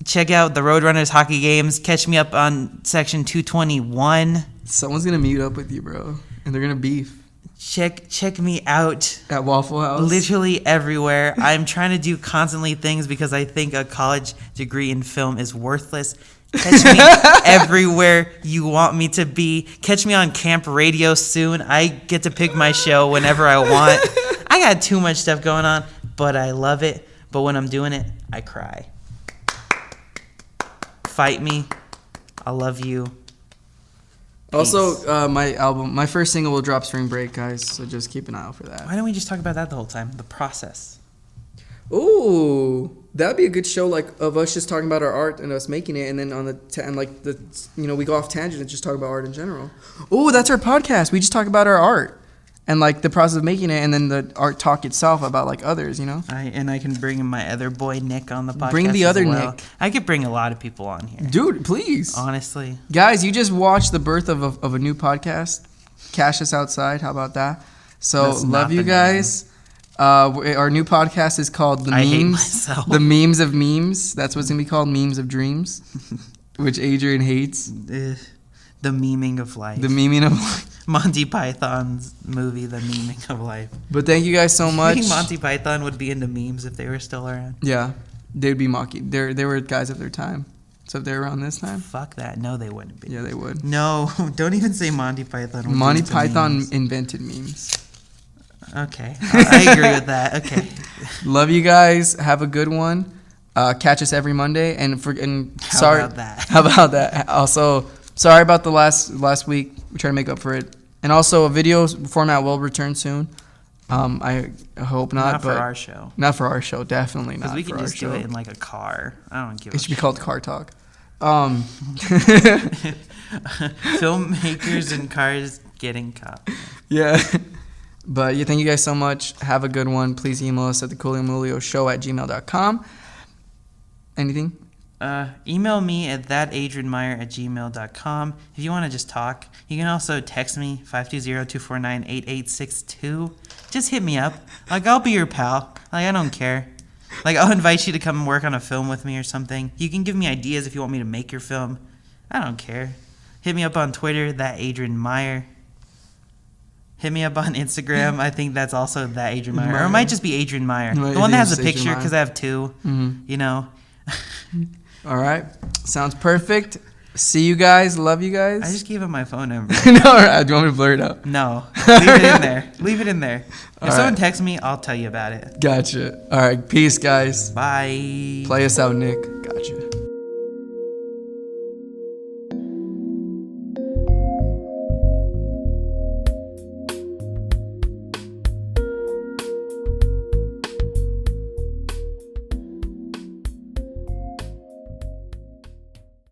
Check out the Roadrunners hockey games. Catch me up on section 221. Someone's gonna meet up with you, bro, and they're gonna beef. Check me out at Waffle House. Literally everywhere. I'm trying to do constantly things because I think a college degree in film is worthless. Catch me everywhere you want me to be. Catch me on camp radio soon. I get to pick my show whenever I want. I got too much stuff going on, but I love it. But when I'm doing it, I cry. Fight me. I love you. Peace. Also, my first single will drop spring break, guys, so just keep an eye out for that. Why don't we just talk about that the whole time? The process. Ooh, that'd be a good show, like, of us just talking about our art and us making it, and then on we go off tangent and just talk about art in general. Ooh, that's our podcast. We just talk about our art and, like, the process of making it, and then the art talk itself about, like, others, you know? I can bring in my other boy, Nick, on the podcast. Bring the other Nick. I could bring a lot of people on here. Dude, please. Honestly. Guys, you just watched the birth of a new podcast. Cash Us Outside. How about that? So, That's love you guys. Our new podcast is called The I hate Memes. myself. The Memes of Memes. That's what's going to be called, Memes of Dreams, which Adrian hates. The memeing of life. The memeing of life. Monty Python's movie, The Memeing of Life. But thank you guys so much. I think Monty Python would be into memes if they were still around. Yeah, they'd be mocking. They were guys of their time. So if they're around this time. Fuck that. No, they wouldn't be. Yeah, they would. No, don't even say Monty Python. Monty Python invented memes. Okay, I agree with that. Okay. Love you guys. Have a good one. Catch us every Monday. Sorry. How about that? How about that? Also, sorry about the last week. We try to make up for it. And also, a video format will return soon. I hope not. Not for our show. Not for our show. Definitely not. Because we can for just our do show. it in like a car. I don't give a It should be called Car Talk. Filmmakers in cars getting caught. Yeah. But yeah, thank you guys so much. Have a good one. Please email us at the Coolio Moolio show@gmail.com. Anything? Email me at thatadrianmeyer@gmail.com if you want to just talk. You can also text me 520-249-8862. Just hit me up. Like, I'll be your pal. Like, I don't care. Like, I'll invite you to come and work on a film with me or something. You can give me ideas if you want me to make your film. I don't care. Hit me up on Twitter, thatadrianmeyer. Hit me up on Instagram. I think that's also that Adrian Meyer. Or it might just be Adrian Meyer. No, the one that has a Adrian picture, because I have two. Mm-hmm. You know. All right. Sounds perfect. See you guys. Love you guys. I just gave him my phone number. No, all right. Do you want me to blur it out? No. Leave it in there. Leave it in there. If someone texts me, I'll tell you about it. Gotcha. All right. Peace, guys. Bye. Play us out, Nick.